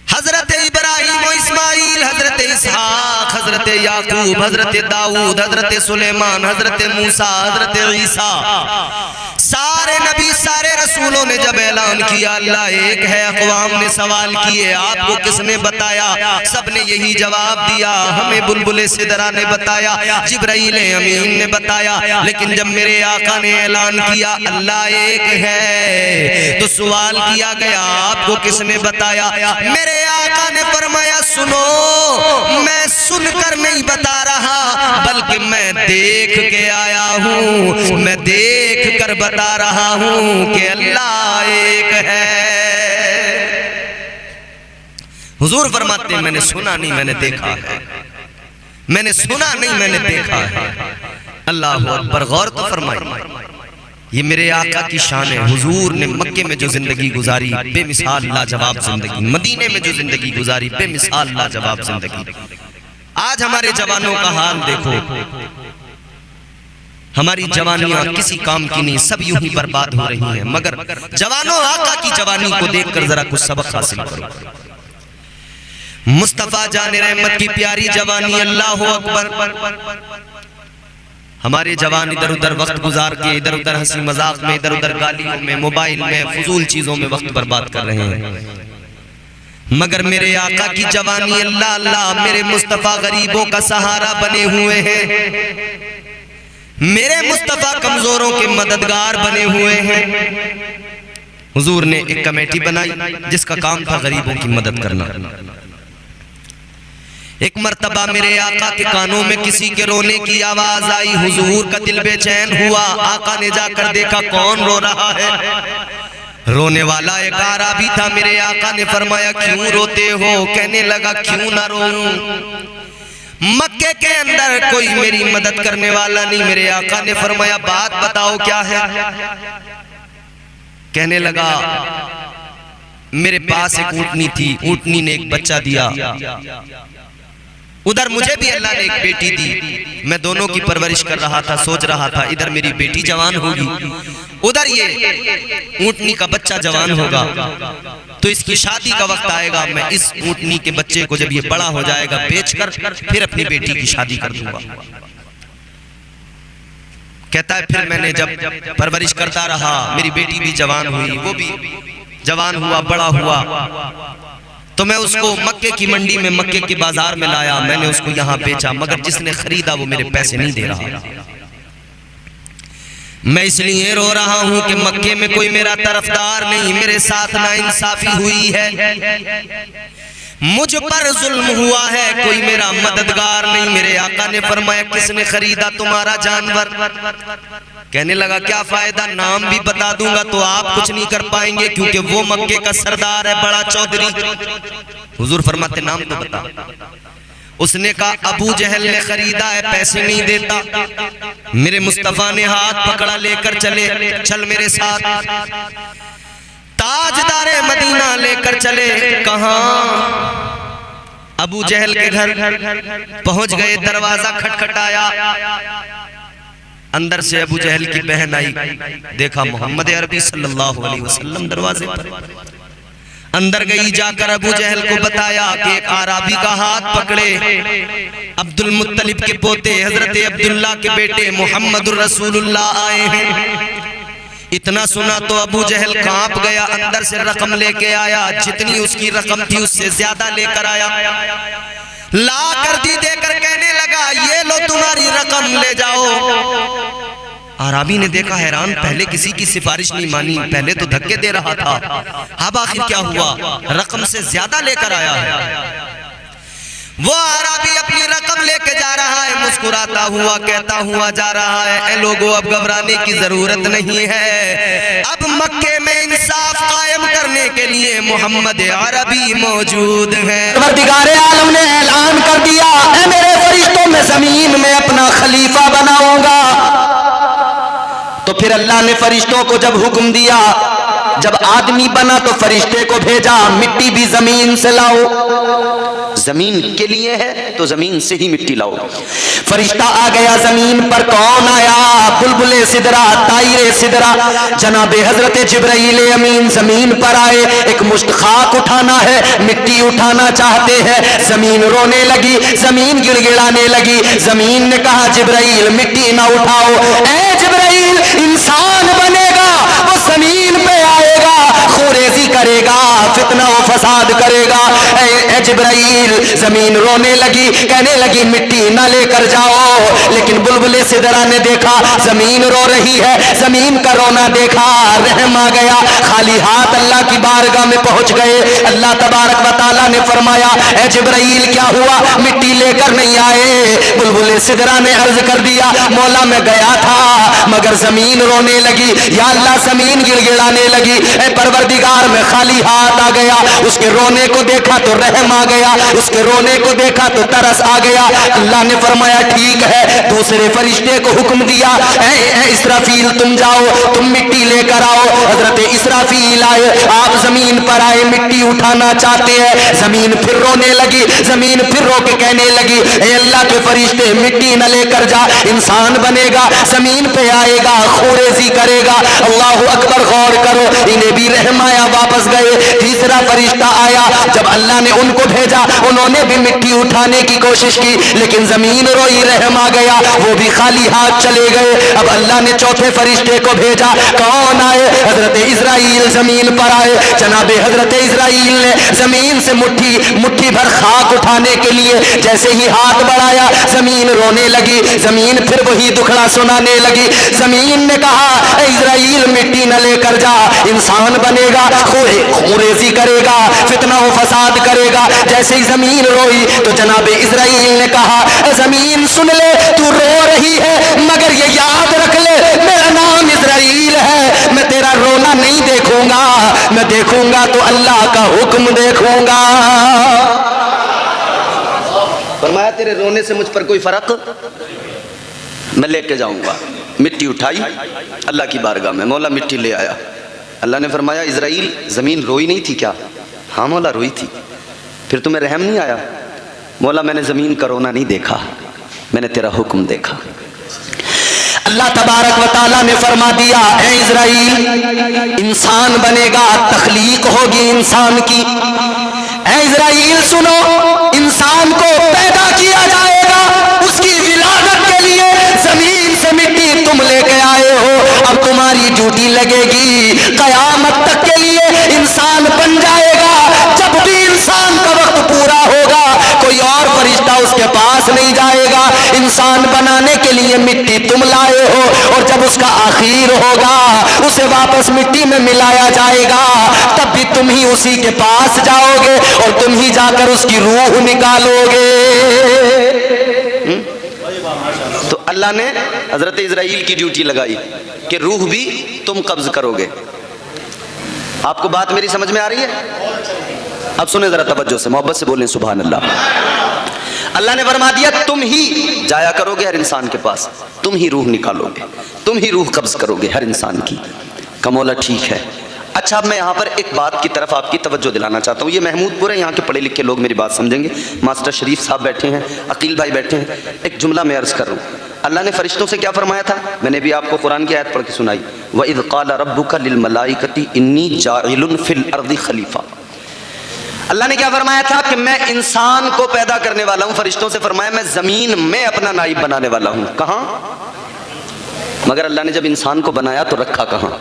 [SPEAKER 1] حضرت ابراہیم و اسماعیل، حضرت اسحاق، حضرت یعقوب، حضرت داؤد، حضرت سلیمان، حضرت موسیٰ، حضرت عیسیٰ، سارے نبی سارے رسولوں نے جب اعلان کیا اللہ ایک ہے، اقوام نے سوال کیے آپ کو کس نے بتایا؟ سب نے یہی جواب دیا ہمیں بلبل سدرہ نے بتایا، جبرائیل امین نے بتایا۔ لیکن جب میرے آقا نے اعلان کیا اللہ ایک ہے تو سوال کیا گیا آپ کو کس نے بتایا؟ میرے آقا نے فرمایا سنو، میں سن کر نہیں بتا رہا بلکہ میں دیکھ کے آیا ہوں، میں دیکھ کر بتا رہا ہوں کہ اللہ ایک ہے۔ حضور فرماتے ہیں میں نے سنا نہیں میں نے دیکھا ہے، میں نے سنا نہیں میں نے دیکھا ہے۔ اللہ اکبر، غور تو فرمائی، یہ میرے آقا کی شان ہے۔ حضور نے مکے میں جو زندگی گزاری بے مثال لاجواب زندگی، مدینے میں جو زندگی گزاری بے مثال لاجواب زندگی۔ آج ہمارے جوانوں کا حال دیکھو، ہماری جوانیاں کسی کام کی نہیں، سب یوں ہی برباد ہو رہی ہیں۔ مگر جوانوں آقا کی جوانی کو دیکھ کر ذرا کچھ سبق حاصل کرو۔ مصطفیٰ جان رحمت کی پیاری جوانی، اللہ اکبر۔ ہمارے جوان ادھر ادھر وقت گزار کے، ادھر ادھر ہنسی مذاق میں، ادھر ادھر گالیوں میں، موبائل میں، فضول چیزوں میں وقت برباد کر رہے ہیں۔ مگر میرے آقا کی جوانی، اللہ اللہ، میرے مصطفیٰ غریبوں کا سہارا بنے ہوئے ہیں، میرے مصطفیٰ کمزوروں کے مددگار بنے ہوئے ہیں۔ حضور نے ایک کمیٹی بنائی جس کا کام تھا غریبوں کی مدد کرنا۔ ایک مرتبہ میرے آقا کے کانوں میں کسی کے رونے کی آواز آئی، حضور کا دل بے چین ہوا۔ آقا نے جا کر دیکھا کون رو رہا ہے، رونے والا ایک عربی تھا۔ میرے آقا نے فرمایا کیوں روتے ہو؟ کہنے لگا کیوں نہ روؤں، مکے کے اندر کوئی میری مدد کرنے والا نہیں۔ میرے آقا نے فرمایا بات بتاؤ کیا ہے؟ کہنے لگا میرے پاس ایک اونٹنی تھی، اونٹنی نے ایک بچہ دیا، ادھر مجھے بھی اللہ نے ایک بیٹی دی، میں دونوں کی پرورش کر رہا تھا، سوچ رہا تھا ادھر میری بیٹی جوان ہوگی، ادھر یہ اونٹنی کا بچہ جوان ہوگا، تو اس کی شادی کا وقت آئے گا، میں اس اونٹنی کے بچے کو جب یہ بڑا ہو جائے گا بیچ کر پھر اپنی بیٹی کی شادی کر دوں گا۔ کہتا ہے پھر میں نے جب پرورش کرتا رہا، میری بیٹی بھی جوان ہوئی، وہ بھی جوان ہوا، بڑا ہوا، تو میں اس کو مکے کی منڈی میں، مکے کے بازار میں لایا، میں نے اس کو یہاں بیچا، مگر جس نے خریدا وہ میرے پیسے نہیں دے رہا۔ میں اس لیے رو رہا ہوں کہ مکے میں کوئی میرا طرفدار نہیں، میرے ساتھ ناانصافی ہوئی ہے، مجھ پر ظلم ہوا ہے، کوئی میرا مددگار نہیں۔ میرے آقا نے فرمایا کس نے خریدا تمہارا جانور؟ کہنے لگا کیا فائدہ، نام بھی بتا دوں گا تو آپ کچھ نہیں کر پائیں گے، کیونکہ وہ مکے کا سردار ہے، بڑا چودھری۔ حضور فرماتے نام تو بتا۔ اس نے کہا ابو جہل نے خریدا ہے، پیسے نہیں دیتا۔ میرے مصطفیٰ نے ہاتھ پکڑا، لے کر چل میرے ساتھ، تاجدار مدینہ لے کر چلے۔ کہاں؟ ابو جہل کے گھر پہنچ گئے، دروازہ کھٹکھٹایا، اندر سے ابو جہل کی بہن آئی، دیکھا محمد عربی صلی اللہ علیہ وسلم دروازے پر، اندر گئی، جا کر ابو جہل کو بتایا کہ ایک عربی کا ہاتھ پکڑے عبد المطلب کے پوتے حضرت عبداللہ کے بیٹے محمد الرسول اللہ آئے ہیں۔ اتنا سنا تو ابو جہل کانپ گیا، اندر سے رقم لے کے آیا، جتنی اس کی رقم تھی اس سے زیادہ لے کر آیا، لا کر دی، دے کر کہنے لگا یہ لو تمہاری رقم، لے جاؤ۔ عربی نے دیکھا حیران، پہلے کسی کی سفارش نہیں مانی، پہلے تو دھکے دے رہا تھا، اب آخر کیا ہوا؟ رقم سے زیادہ لے کر آیا ہے۔ وہ عربی اپنی رقم لے کے جا رہا ہے، مسکراتا ہوا کہتا ہوا جا رہا ہے اے لوگوں اب گھبرانے کی ضرورت نہیں ہے، اب مکے میں انصاف قائم کرنے کے لیے محمد عربی موجود ہیں۔
[SPEAKER 2] پروردگار عالم نے اعلان کر دیا اے میرے فرشتوں میں میں زمین میں اپنا خلیفہ بناؤں گا۔ تو پھر اللہ نے فرشتوں کو جب حکم دیا، جب آدمی بنا تو فرشتے کو بھیجا مٹی بھی زمین سے لاؤ، زمین کے لیے ہے تو زمین سے ہی مٹی لاؤ۔ فرشتہ آ گیا زمین پر، کون آیا؟ بلبل سدرا، طائر سدرا، جناب حضرت جبرائیل امین زمین پر آئے۔ ایک مشت خاک اٹھانا ہے، مٹی اٹھانا چاہتے ہیں۔ زمین رونے لگی، زمین گڑ گڑانے لگی۔ زمین نے کہا جبرائیل مٹی نہ اٹھاؤ، اے جبرائیل انسان بنے گا وہ زمین پہ آئے گا، خوریزی کرے گا، فتنہ و فساد کرے گا۔ اے جبرائیل، زمین رونے لگی، کہنے لگی مٹی نہ لے کر جاؤ۔ لیکن بلبل سدرا نے دیکھا زمین رو رہی ہے، زمین کا رونا دیکھا، رحم آ گیا، خالی ہاتھ اللہ کی بارگاہ میں پہنچ گئے۔ اللہ تبارک و تعالیٰ نے فرمایا اے جبرائیل کیا ہوا، مٹی لے کر نہیں آئے؟ بلبل سدرا نے عرض کر دیا مولا میں گیا تھا مگر زمین رونے لگی، یا اللہ زمین گڑ گڑانے لگی، اے پروردگار میں خالی ہاتھ آ گیا۔ اس کے رونے کو دیکھا تو رحم آ گیا، اس کے رونے کو دیکھا تو ترس آ گیا۔ اللہ نے فرمایا ٹھیک ہے، دوسرے فرشتے کو حکم دیا اے اسرافیل تم جاؤ، تم مٹی لے کر آؤ۔ حضرت اسرافیل آئے، آپ زمین پر آئے، مٹی اٹھانا چاہتے ہیں۔ زمین پھر رونے لگی، زمین پھر رو کے کہنے لگی اے اللہ کے فرشتے مٹی نہ لے کر جا، انسان بنے گا، زمین پہ آئے گا، خوریزی کرے گا۔ اللہ اکبر، غور کرو، انہیں بھی رحم آیا، واپس گئے۔ تیسرا فرشتہ آیا، جب اللہ نے ان کو بھیجا انہوں نے بھی مٹی اٹھانے کی کوشش کی، لیکن زمین روئی، رحم آ گیا، وہ بھی خالی ہاتھ چلے گئے۔ اب اللہ نے چوتھے فرشتے کو بھیجا، کون آئے؟ حضرت اسرائیل زمین پر آئے۔ جناب حضرت اسرائیل نے زمین سے مٹھی بھر خاک اٹھانے کے لیے جیسے ہی ہاتھ بڑھایا، زمین رونے لگی، زمین پھر وہی دکھڑا سنانے لگی۔ زمین نے کہا اے اسرائیل مٹی نہ لے کر جا، انسان بنے گا، خوریزی کرے گا، فتنہ و فساد کرے گا۔ جیسے ہی زمین روئی تو جناب اسرائیل نے کہا اے زمین سن لے، تو رو رہی ہے مگر یہ یاد رکھ لے میرا نام اسرائیل ہے، میں تیرا رونا نہیں دیکھوں گا، میں دیکھوں گا تو اللہ کا حکم دیکھوں گا۔ فرمایا تیرے رونے سے مجھ پر کوئی فرق میں لے کے جاؤں گا۔ مٹی اٹھائی اللہ کی بارگاہ میں، مولا مٹی لے آیا۔ اللہ نے فرمایا اسرائیل زمین روئی نہیں تھی کیا؟ ہاں مولا روئی تھی۔ پھر تمہیں رحم نہیں آیا؟ مولا میں نے زمین کا رونا نہیں دیکھا، میں نے تیرا حکم دیکھا۔ اللہ تبارک و تعالیٰ نے فرما دیا اے اسرائیل انسان بنے گا، تخلیق ہوگی انسان کی۔ اے اسرائیل سنو، انسان کو پیدا کیا جائے گا، اس کی ولادت کے لیے زمین سے مٹی تم لے کے آئے ہو، اب تمہاری ڈیوٹی لگے گی، قیامت تک کے لیے انسان بن جائے گا۔ جب بھی انسان کا وقت پورا ہوگا کوئی اور فرشتہ اس کے پاس نہیں جائے گا، انسان بنانے کے لیے مٹی تم لائے ہو، اور جب اس کا آخر ہوگا اسے واپس مٹی میں ملایا جائے گا، تب بھی تم ہی اسی کے پاس جاؤ گے اور تم ہی جا کر اس کی روح نکالو گے۔ تو اللہ نے حضرت اسرائیل کی ڈیوٹی لگائی کہ روح بھی تم قبض کرو گے۔ آپ کو بات میری سمجھ میں آ رہی ہے؟ اب سنیں ذرا توجہ سے، محبت سے بولیں سبحان اللہ۔ اللہ نے فرما دیا تم ہی جایا کرو گے ہر انسان کے پاس، تم ہی روح نکالو گے، تم ہی روح قبض کرو گے ہر انسان کی۔ کمولا ٹھیک ہے۔ اچھا اب میں یہاں پر ایک بات کی طرف آپ کی توجہ دلانا چاہتا ہوں، یہ محمود پورے یہاں کے پڑھے لکھے لوگ میری بات سمجھیں گے، ماسٹر شریف صاحب بیٹھے ہیں، عقیل بھائی بیٹھے ہیں، ایک جملہ میں عرض کر رہا ہوں۔ اللہ نے فرشتوں سے کیا فرمایا تھا؟ میں نے بھی آپ کو قرآن کی آیت پڑھ کے سنائی، وَإِذْ قَالَ رَبُّكَ لِلْمَلَائِكَةِ إِنِّي جَاعِلٌ فِي الْأَرْضِ خَلِيفَةً۔ اللہ نے کیا فرمایا تھا کہ میں انسان کو پیدا کرنے والا ہوں، فرشتوں سے فرمایا میں زمین میں اپنا نائب بنانے والا ہوں۔ کہاں؟ مگر اللہ نے جب انسان کو بنایا تو رکھا کہاں؟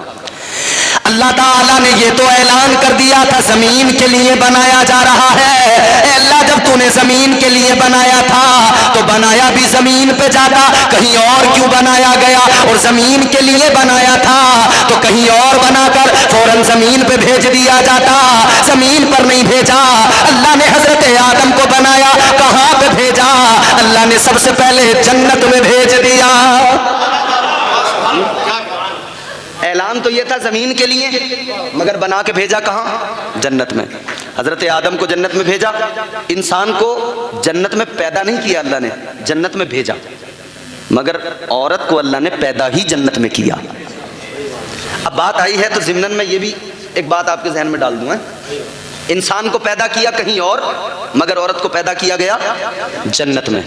[SPEAKER 2] اللہ تعالیٰ نے یہ تو اعلان کر دیا تھا زمین کے لیے بنایا جا رہا ہے۔ اے اللہ جب تو نے زمین کے لیے بنایا تھا تو بنایا بھی زمین پہ جاتا، کہیں اور کیوں بنایا گیا؟ اور زمین کے لیے بنایا تھا تو کہیں اور بنا کر فوراً زمین پہ بھیج دیا جاتا، زمین پر نہیں بھیجا۔ اللہ نے حضرت آدم کو بنایا، کہاں پہ بھیجا؟ اللہ نے سب سے پہلے جنت میں بھیج دیا۔ اعلان تو یہ تھا زمین کے لیے مگر بنا کے بھیجا کہاں؟ جنت میں۔ حضرت آدم کو جنت میں بھیجا، انسان کو جنت میں پیدا نہیں کیا اللہ نے، جنت میں بھیجا، مگر عورت کو اللہ نے پیدا ہی جنت میں کیا۔ اب بات آئی ہے تو ضمن میں یہ بھی ایک بات آپ کے ذہن میں ڈال دوں، انسان کو پیدا کیا کہیں اور مگر عورت کو پیدا کیا گیا جنت میں۔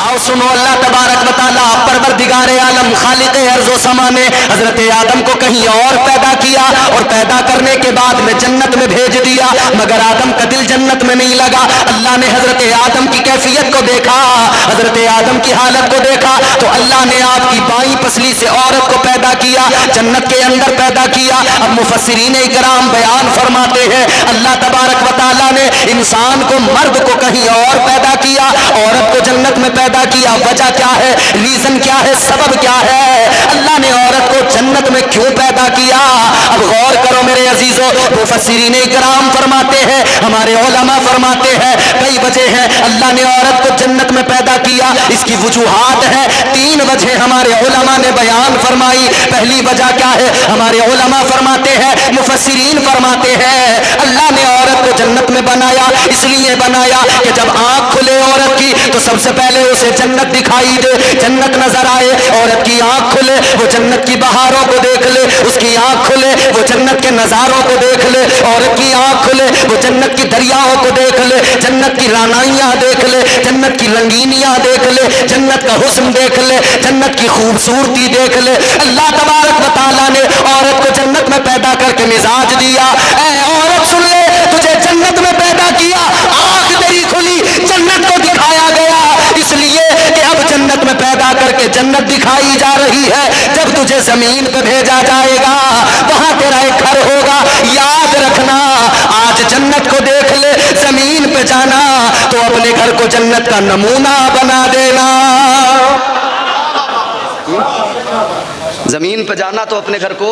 [SPEAKER 2] آؤ سنو، اللہ تبارک و تعالیٰ پروردگار عالم خالق ارض و سما نے حضرت آدم کو کہیں اور پیدا کیا اور پیدا کرنے کے بعد میں جنت میں بھیج دیا، مگر آدم کا دل جنت میں نہیں لگا۔ اللہ نے حضرت آدم کی کیفیت کو دیکھا، حضرت آدم کی حالت کو دیکھا تو اللہ نے آپ کی بائیں پسلی سے عورت کو پیدا کیا، جنت کے اندر پیدا کیا۔ اب مفسرین اکرام بیان فرماتے ہیں اللہ تبارک و تعالیٰ نے انسان کو مرد کو کہیں اور پیدا کیا، عورت کو جنت میں پیدا کیا۔ وجہ کیا ہے؟ ریزن کیا ہے؟ سبب کیا ہے؟ اللہ نے عورت کو جنت میں کیوں پیدا کیا؟ اب غور کرو میرے عزیزو، مفسرین کرام فرماتے ہیں، ہمارے علماء فرماتے ہیں کئی وجہ ہیں اللہ نے عورت کو جنت میں پیدا کیا۔ اس کی وجوہات ہیں، 3 وجہ ہمارے علماء نے بیان فرمائی۔ پہلی وجہ کیا ہے؟ ہمارے علماء فرماتے ہیں، مفسرین فرماتے ہیں اللہ نے عورت کو جنت میں بنایا، اس لیے بنایا کہ جب آنکھ کھلے عورت کی تو سب سے پہلے اسے جنت دکھائی دے، جنت نظر آئے۔ عورت کی آنکھ کھلے وہ جنت کی بہاروں کو دیکھ لے، اس کی آنکھ کھلے وہ جنت کے نظاروں کو دیکھ لے، عورت کی آنکھ کھلے وہ جنت کی دریاؤں کو دیکھ لے، جنت کی رانائیاں دیکھ لے، جنت کی رنگینیاں دیکھ لے، جنت کا حسن دیکھ لے، جنت کی خوبصورتی دیکھ لے۔ اللہ تبارک و تعالیٰ نے عورت کو جنت میں پیدا کر کے مزاج دیا، اے عورت سن لے، تجھے جنت میں پیدا کیا، آنکھ تیری کھلی، جنت کو دکھایا گیا، اس لیے کہ اب جنت میں پیدا کر کے جنت دکھائی جا رہی ہے۔ جب تجھے زمین پہ بھیجا جائے گا وہاں تیرا ایک گھر ہوگا، یاد رکھنا آج جنت کو دیکھ لے، زمین پہ جانا تو اپنے گھر کو جنت کا نمونہ بنا دینا۔ زمین پہ جانا تو اپنے گھر کو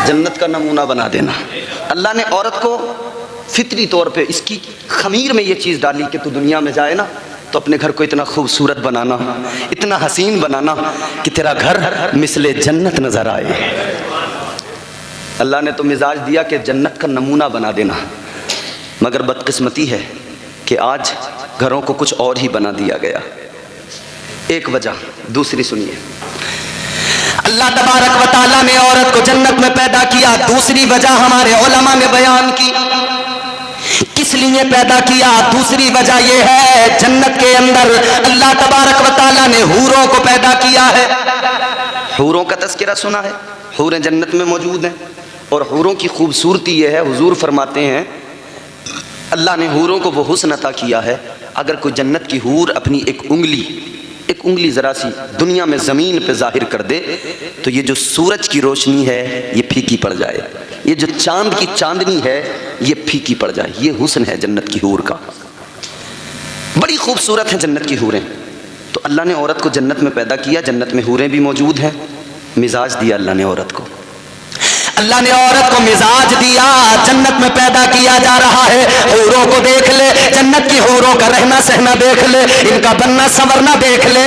[SPEAKER 2] جنت کا نمونہ بنا دینا۔ اللہ نے عورت کو فطری طور پہ اس کی خمیر میں یہ چیز ڈالی کہ تو دنیا میں جائے نا تو اپنے گھر کو اتنا خوبصورت بنانا، اتنا حسین بنانا کہ تیرا گھر مثل جنت نظر آئے۔ اللہ نے تو مزاج دیا کہ جنت کا نمونہ بنا دینا، مگر بدقسمتی ہے کہ آج گھروں کو کچھ اور ہی بنا دیا گیا۔ ایک وجہ، دوسری سنیے، اللہ تبارک و تعالیٰ نے عورت کو جنت میں پیدا کیا، دوسری وجہ ہمارے علماء نے بیان کی کس لیے پیدا کیا۔ دوسری وجہ یہ ہے جنت کے اندر اللہ تبارک و تعالیٰ نے حوروں کو پیدا کیا ہے۔ حوروں کا تذکرہ سنا ہے، حوریں جنت میں موجود ہیں، اور حوروں کی خوبصورتی یہ ہے، حضور فرماتے ہیں اللہ نے حوروں کو وہ حسن عطا کیا ہے، اگر کوئی جنت کی حور اپنی ایک انگلی ذرا سی دنیا میں زمین پہ ظاہر کر دے تو یہ جو سورج کی روشنی ہے یہ پھیکی پڑ جائے، یہ جو چاند کی چاندنی ہے یہ پھیکی پڑ جائے۔ یہ حسن ہے جنت کی حور کا، بڑی خوبصورت ہیں جنت کی حوریں۔ تو اللہ نے عورت کو جنت میں پیدا کیا، جنت میں حوریں بھی موجود ہیں، مزاج دیا اللہ نے عورت کو، اللہ نے عورت کو مزاج دیا، جنت میں پیدا کیا جا رہا ہے۔ حوروں کو دیکھ لے، جنت کی حوروں کا رہنا سہنا دیکھ لے، ان کا بننا سنورنا دیکھ لے،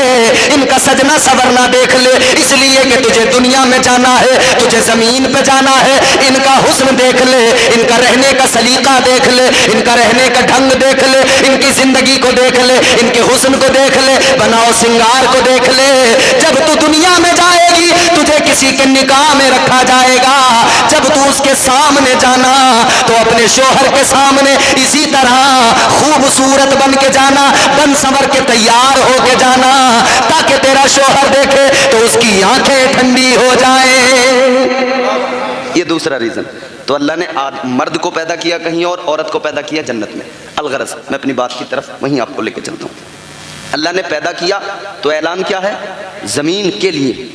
[SPEAKER 2] ان کا سجنا سنورنا دیکھ لے، اس لیے کہ تجھے دنیا میں جانا ہے، تجھے زمین پہ جانا ہے، ان کا حسن دیکھ لے، ان کا رہنے کا سلیقہ دیکھ لے، ان کا رہنے کا ڈھنگ دیکھ لے، ان کی زندگی کو دیکھ لے، ان کے حسن کو دیکھ لے، بناؤ سنگار کو دیکھ لے۔ جب تو دنیا میں جائے گی تجھے کسی کے نکاح میں رکھا جائے گا، جب تو اس کے سامنے جانا تو اپنے شوہر کے سامنے اسی طرح خوبصورت بن کے جانا، بن سنور کے تیار ہو کے جانا، تاکہ تیرا شوہر دیکھے تو اس کی آنکھیں ٹھنڈی ہو جائیں۔ یہ دوسرا ریزن۔ تو اللہ نے مرد کو پیدا کیا کہیں اور، عورت کو پیدا کیا جنت میں۔ الغرض میں اپنی بات کی طرف وہیں آپ کو لے کے چلتا ہوں۔ اللہ نے پیدا کیا تو اعلان کیا ہے؟ زمین کے لیے،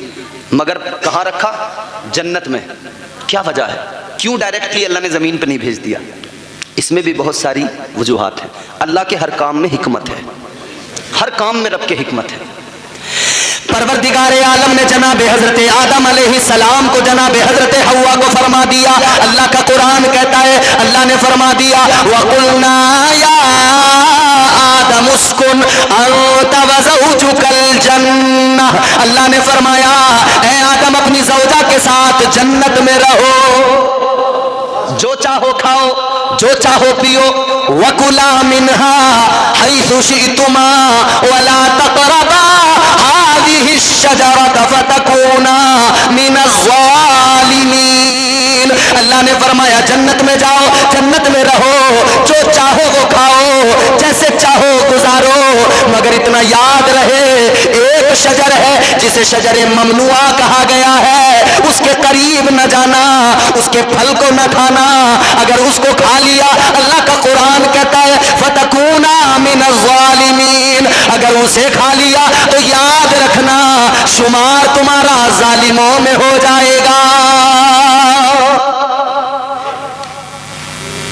[SPEAKER 2] مگر کہاں رکھا؟ جنت میں۔ کیا وجہ ہے؟ کیوں ڈائریکٹلی اللہ نے زمین پہ نہیں بھیج دیا؟ اس میں بھی بہت ساری وجوہات ہیں۔ اللہ کے ہر کام میں حکمت ہے، ہر کام میں رب کے حکمت ہے۔ پروردگار عالم نے جناب حضرت آدم علیہ السلام کو جناب حضرت حوا کو فرما دیا، اللہ کا قرآن کہتا ہے اللہ نے فرما دیا وَقُلْنَا يَا آدَمُ اسْكُنْ أَنْتَ زوجکل جنہ، اللہ نے فرمایا اے آدم اپنی زوجہ کے ساتھ جنت میں رہو، جو چاہو کھاؤ، جو چاہو پیو، وَكُلَا مِنْهَا حَيْثُ شِئْتُمَا وَلَا تَقْرَبَا هَٰذِهِ الشَّجَرَةَ فَتَكُونَا مِنَ الظَّالِمِينَ۔ اللہ نے فرمایا جنت میں جاؤ، جنت میں رہو، جو چاہو وہ کھاؤ، جیسے چاہو گزارو، مگر اتنا یاد رہے ایک شجر ہے جسے شجر ممنوعہ کہا گیا ہے، اس کے قریب نہ جانا، اس کے پھل کو نہ کھانا، اگر اس کو کھا لیا اللہ کا قرآن کہتا ہے فَتَكُونَا مِنَ الظَّالِمِينَ، اگر اسے کھا لیا تو یاد رکھنا شمار تمہارا ظالموں میں ہو جائے گا۔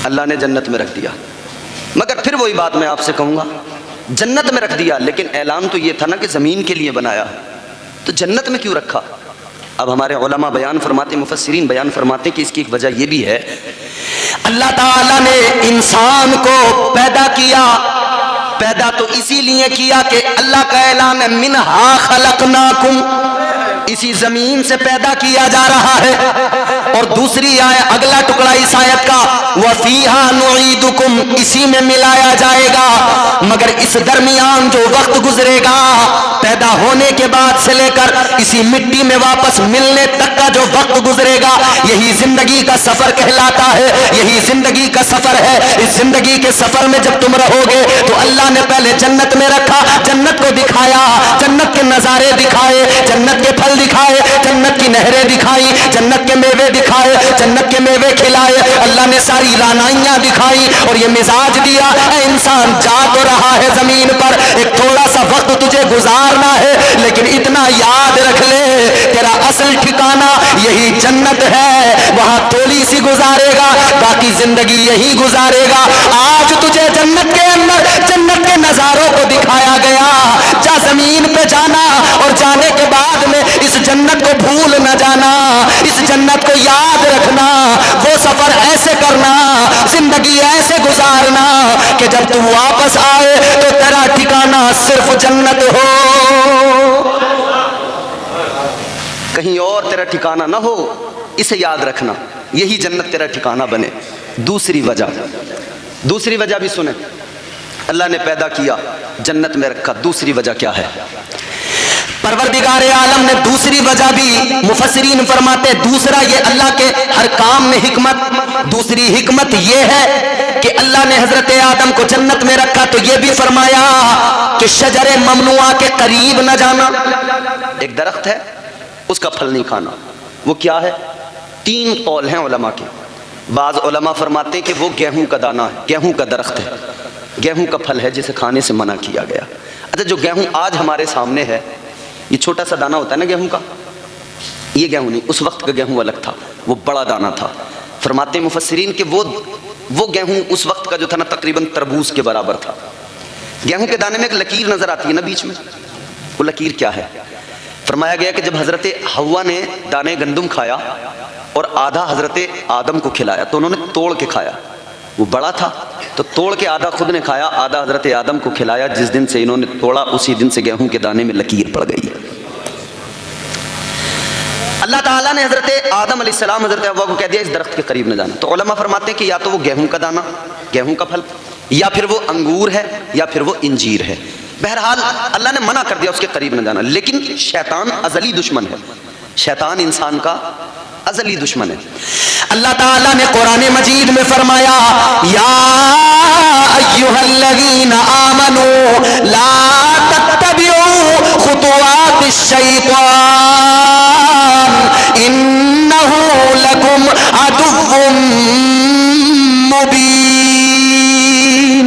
[SPEAKER 2] اللہ نے جنت میں رکھ دیا، مگر پھر وہی بات میں آپ سے کہوں گا، جنت میں رکھ دیا لیکن اعلان تو یہ تھا نا کہ زمین کے لیے بنایا، تو جنت میں کیوں رکھا؟ اب ہمارے علماء بیان فرماتے، مفسرین بیان فرماتے کہ اس کی ایک وجہ یہ بھی ہے، اللہ تعالیٰ نے انسان کو پیدا کیا، پیدا تو اسی لیے کیا کہ اللہ کا اعلان ہے منہا خلقناکم، اسی زمین سے پیدا کیا جا رہا ہے، اور دوسری آیت اگلا ٹکڑا اس آیت کا وَفِيهَا نُعِيدُكُمْ، اسی میں ملایا جائے گا، مگر اس درمیان جو وقت گزرے گا پیدا ہونے کے بعد سے لے کر اسی مٹی میں واپس ملنے تک کا جو وقت گزرے گا یہی زندگی کا سفر کہلاتا ہے، یہی زندگی کا سفر ہے۔ اس زندگی کے سفر میں جب تم رہو گے تو اللہ نے پہلے جنت میں رکھا، جنت کو دکھایا، جنت کے نظارے دکھائے، جنت کے پھل دکھائے، جنت کی نہریں دکھائی، جنت کے میوے دکھائے، جنت کے میوے کھلائے، اللہ نے ساری رانائیاں دکھائی اور یہ مزاج دیا اے انسان جا تو رہا ہے زمین پر، ایک تھوڑا سا وقت تجھے گزارنا ہے، لیکن اتنا یاد رکھ لے تیرا اصل ٹھکانہ یہی جنت ہے، وہاں تھوڑی سی گزارے گا باقی زندگی یہی گزارے گا۔ آج تجھے جنت کے اندر جنت کے نظاروں کو دکھایا گیا، جا زمین پہ جانا اور جانے کے بعد میں اس جنت کو بھول نہ جانا، اس جنت کو یاد رکھنا، وہ سفر ایسے کرنا، زندگی ایسے گزارنا کہ جب تو واپس آئے تو تیرا ٹھکانہ صرف جنت ہو، کہیں اور تیرا ٹھکانہ نہ ہو، اسے یاد رکھنا، یہی جنت تیرا ٹھکانہ بنے۔ دوسری وجہ بھی سنیں، اللہ نے پیدا کیا جنت میں رکھا، دوسری وجہ کیا ہے؟ پروردگار عالم نے دوسری وجہ بھی مفسرین فرماتے، دوسرا یہ اللہ کے ہر کام میں حکمت، دوسری حکمت یہ ہے کہ اللہ نے حضرت آدم کو جنت میں رکھا تو یہ بھی فرمایا کہ شجر ممنوعہ کے قریب نہ جانا۔ ایک درخت ہے اس کا پھل نہیں کھانا، وہ کیا ہے؟ 3 قول ہیں علماء کے، بعض علماء فرماتے ہیں کہ وہ گیہوں کا دانہ ہے، گیہوں کا درخت ہے، گیہوں کا پھل ہے جسے کھانے سے منع کیا گیا۔ اچھا جو گیہوں آج ہمارے سامنے ہے، یہ چھوٹا سا دانہ ہوتا ہے نا گیہوں کا، یہ گیہوں نہیں، اس وقت کا گیہوں الگ تھا، وہ بڑا دانہ تھا۔ فرماتے ہیں مفسرین کہ وہ گیہوں اس وقت کا جو تھا نا تقریباً تربوز کے برابر تھا۔ گیہوں کے دانے میں ایک لکیر نظر آتی ہے نا بیچ میں، وہ لکیر کیا ہے؟ فرمایا گیا کہ جب حضرت حوا نے دانے گندم کھایا اور آدھا حضرت آدم کو کھلایا تو انہوں نے توڑ کے کھایا، وہ بڑا تھا تو توڑ کے آدھا خود نے کھایا، آدھا حضرت آدم کو کھلایا، جس دن سے انہوں نے توڑا اسی دن سے گیہوں کے دانے میں لکیر پڑ گئی۔ اللہ تعالیٰ نے حضرت آدم علیہ السلام حضرت حوا کو کہہ دیا اس درخت کے قریب نہ جانا، تو علماء فرماتے ہیں کہ یا تو وہ گیہوں کا دانہ، گیہوں کا پھل، یا پھر وہ انگور ہے، یا پھر وہ انجیر ہے، بہرحال اللہ نے منع کر دیا اس کے قریب نہ جانا۔ لیکن شیطان ازلی دشمن ہے، شیطان انسان کا ازلی دشمن ہے۔ اللہ تعالیٰ نے قرآن مجید میں فرمایا یا ایھا الذین آمنوا لا تتبعوا خطوات الشیطان انہ لکم عدو مبین۔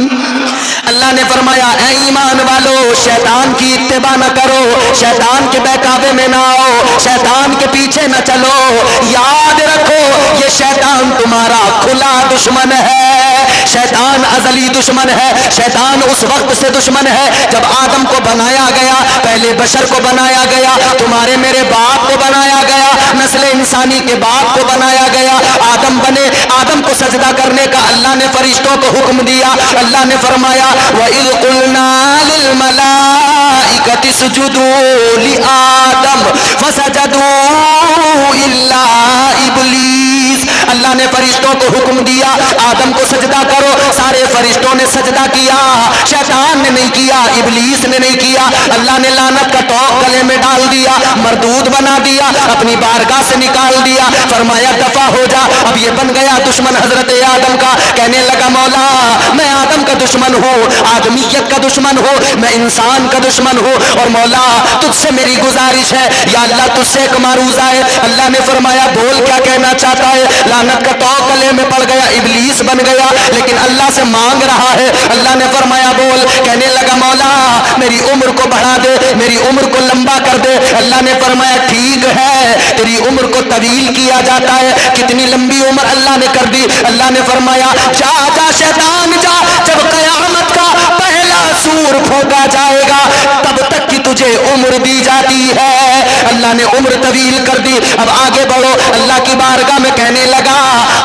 [SPEAKER 2] اللہ نے فرمایا اے ایمان والو شیطان کی اتباع نہ کرو، شیطان کے بہکاوے میں نہ آؤ، شیطان کے پیچھے نہ چلو، یاد رکھو یہ شیطان تمہارا کھلا دشمن ہے، شیطان ازلی دشمن ہے، شیطان اس وقت سے دشمن ہے جب آدم کو بنایا گیا، پہلے بشر کو بنایا گیا، تمہارے میرے باپ کو بنایا گیا، نسل انسانی کے باپ کو بنایا گیا، آدم بنے، آدم کو سجدہ کرنے کا اللہ نے فرشتوں کو حکم دیا، اللہ نے فرمایا وَإِذْ قُلْنَا لِلْمَلَائِكَةِ الملائکۃ اسجدوا لآدم فسجدوا الا ابلیس. اللہ نے فرشتوں کو حکم دیا آدم کو سجدہ کرو، سارے فرشتوں نے سجدہ کیا، شیطان نے نہیں کیا، ابلیس نے نہیں کیا. اللہ نے لعنت کا توق گلے میں ڈال دیا، مردود بنا دیا، اپنی بارگاہ سے نکال دیا. فرمایا دفع ہو جا. اب یہ بن گیا دشمن حضرت آدم کا. کہنے لگا مولا میں آدم کا دشمن ہوں، آدمیت کا دشمن ہوں، میں انسان کا دشمن ہوں، اور مولا تجھ سے میری گزارش ہے یا اللہ تجھ سے ایک معروضہ ہے. اللہ نے فرمایا بول کیا کہنا چاہتا ہے. لعنت کا توق گلے میں پڑ گیا، ابلیس بن گیا، لیکن اللہ سے مانگ رہا ہے. اللہ نے فرمایا بول. کہنے لگا مولا میری عمر کو بڑھا دے، میری عمر کو لمبا کر دے. اللہ نے فرمایا ٹھیک ہے تیری عمر کو طویل کیا جاتا ہے. کتنی لمبی عمر اللہ نے کر دی. اللہ نے فرمایا جا جا شیطان جا، جب قیامت کا پہلا سور پھونکا جائے گا تب تک کی تجھے عمر دی جاتی ہے. اللہ نے عمر طویل کر دی. اب آگے بڑھو. اللہ کی بارگاہ میں کہنے لگا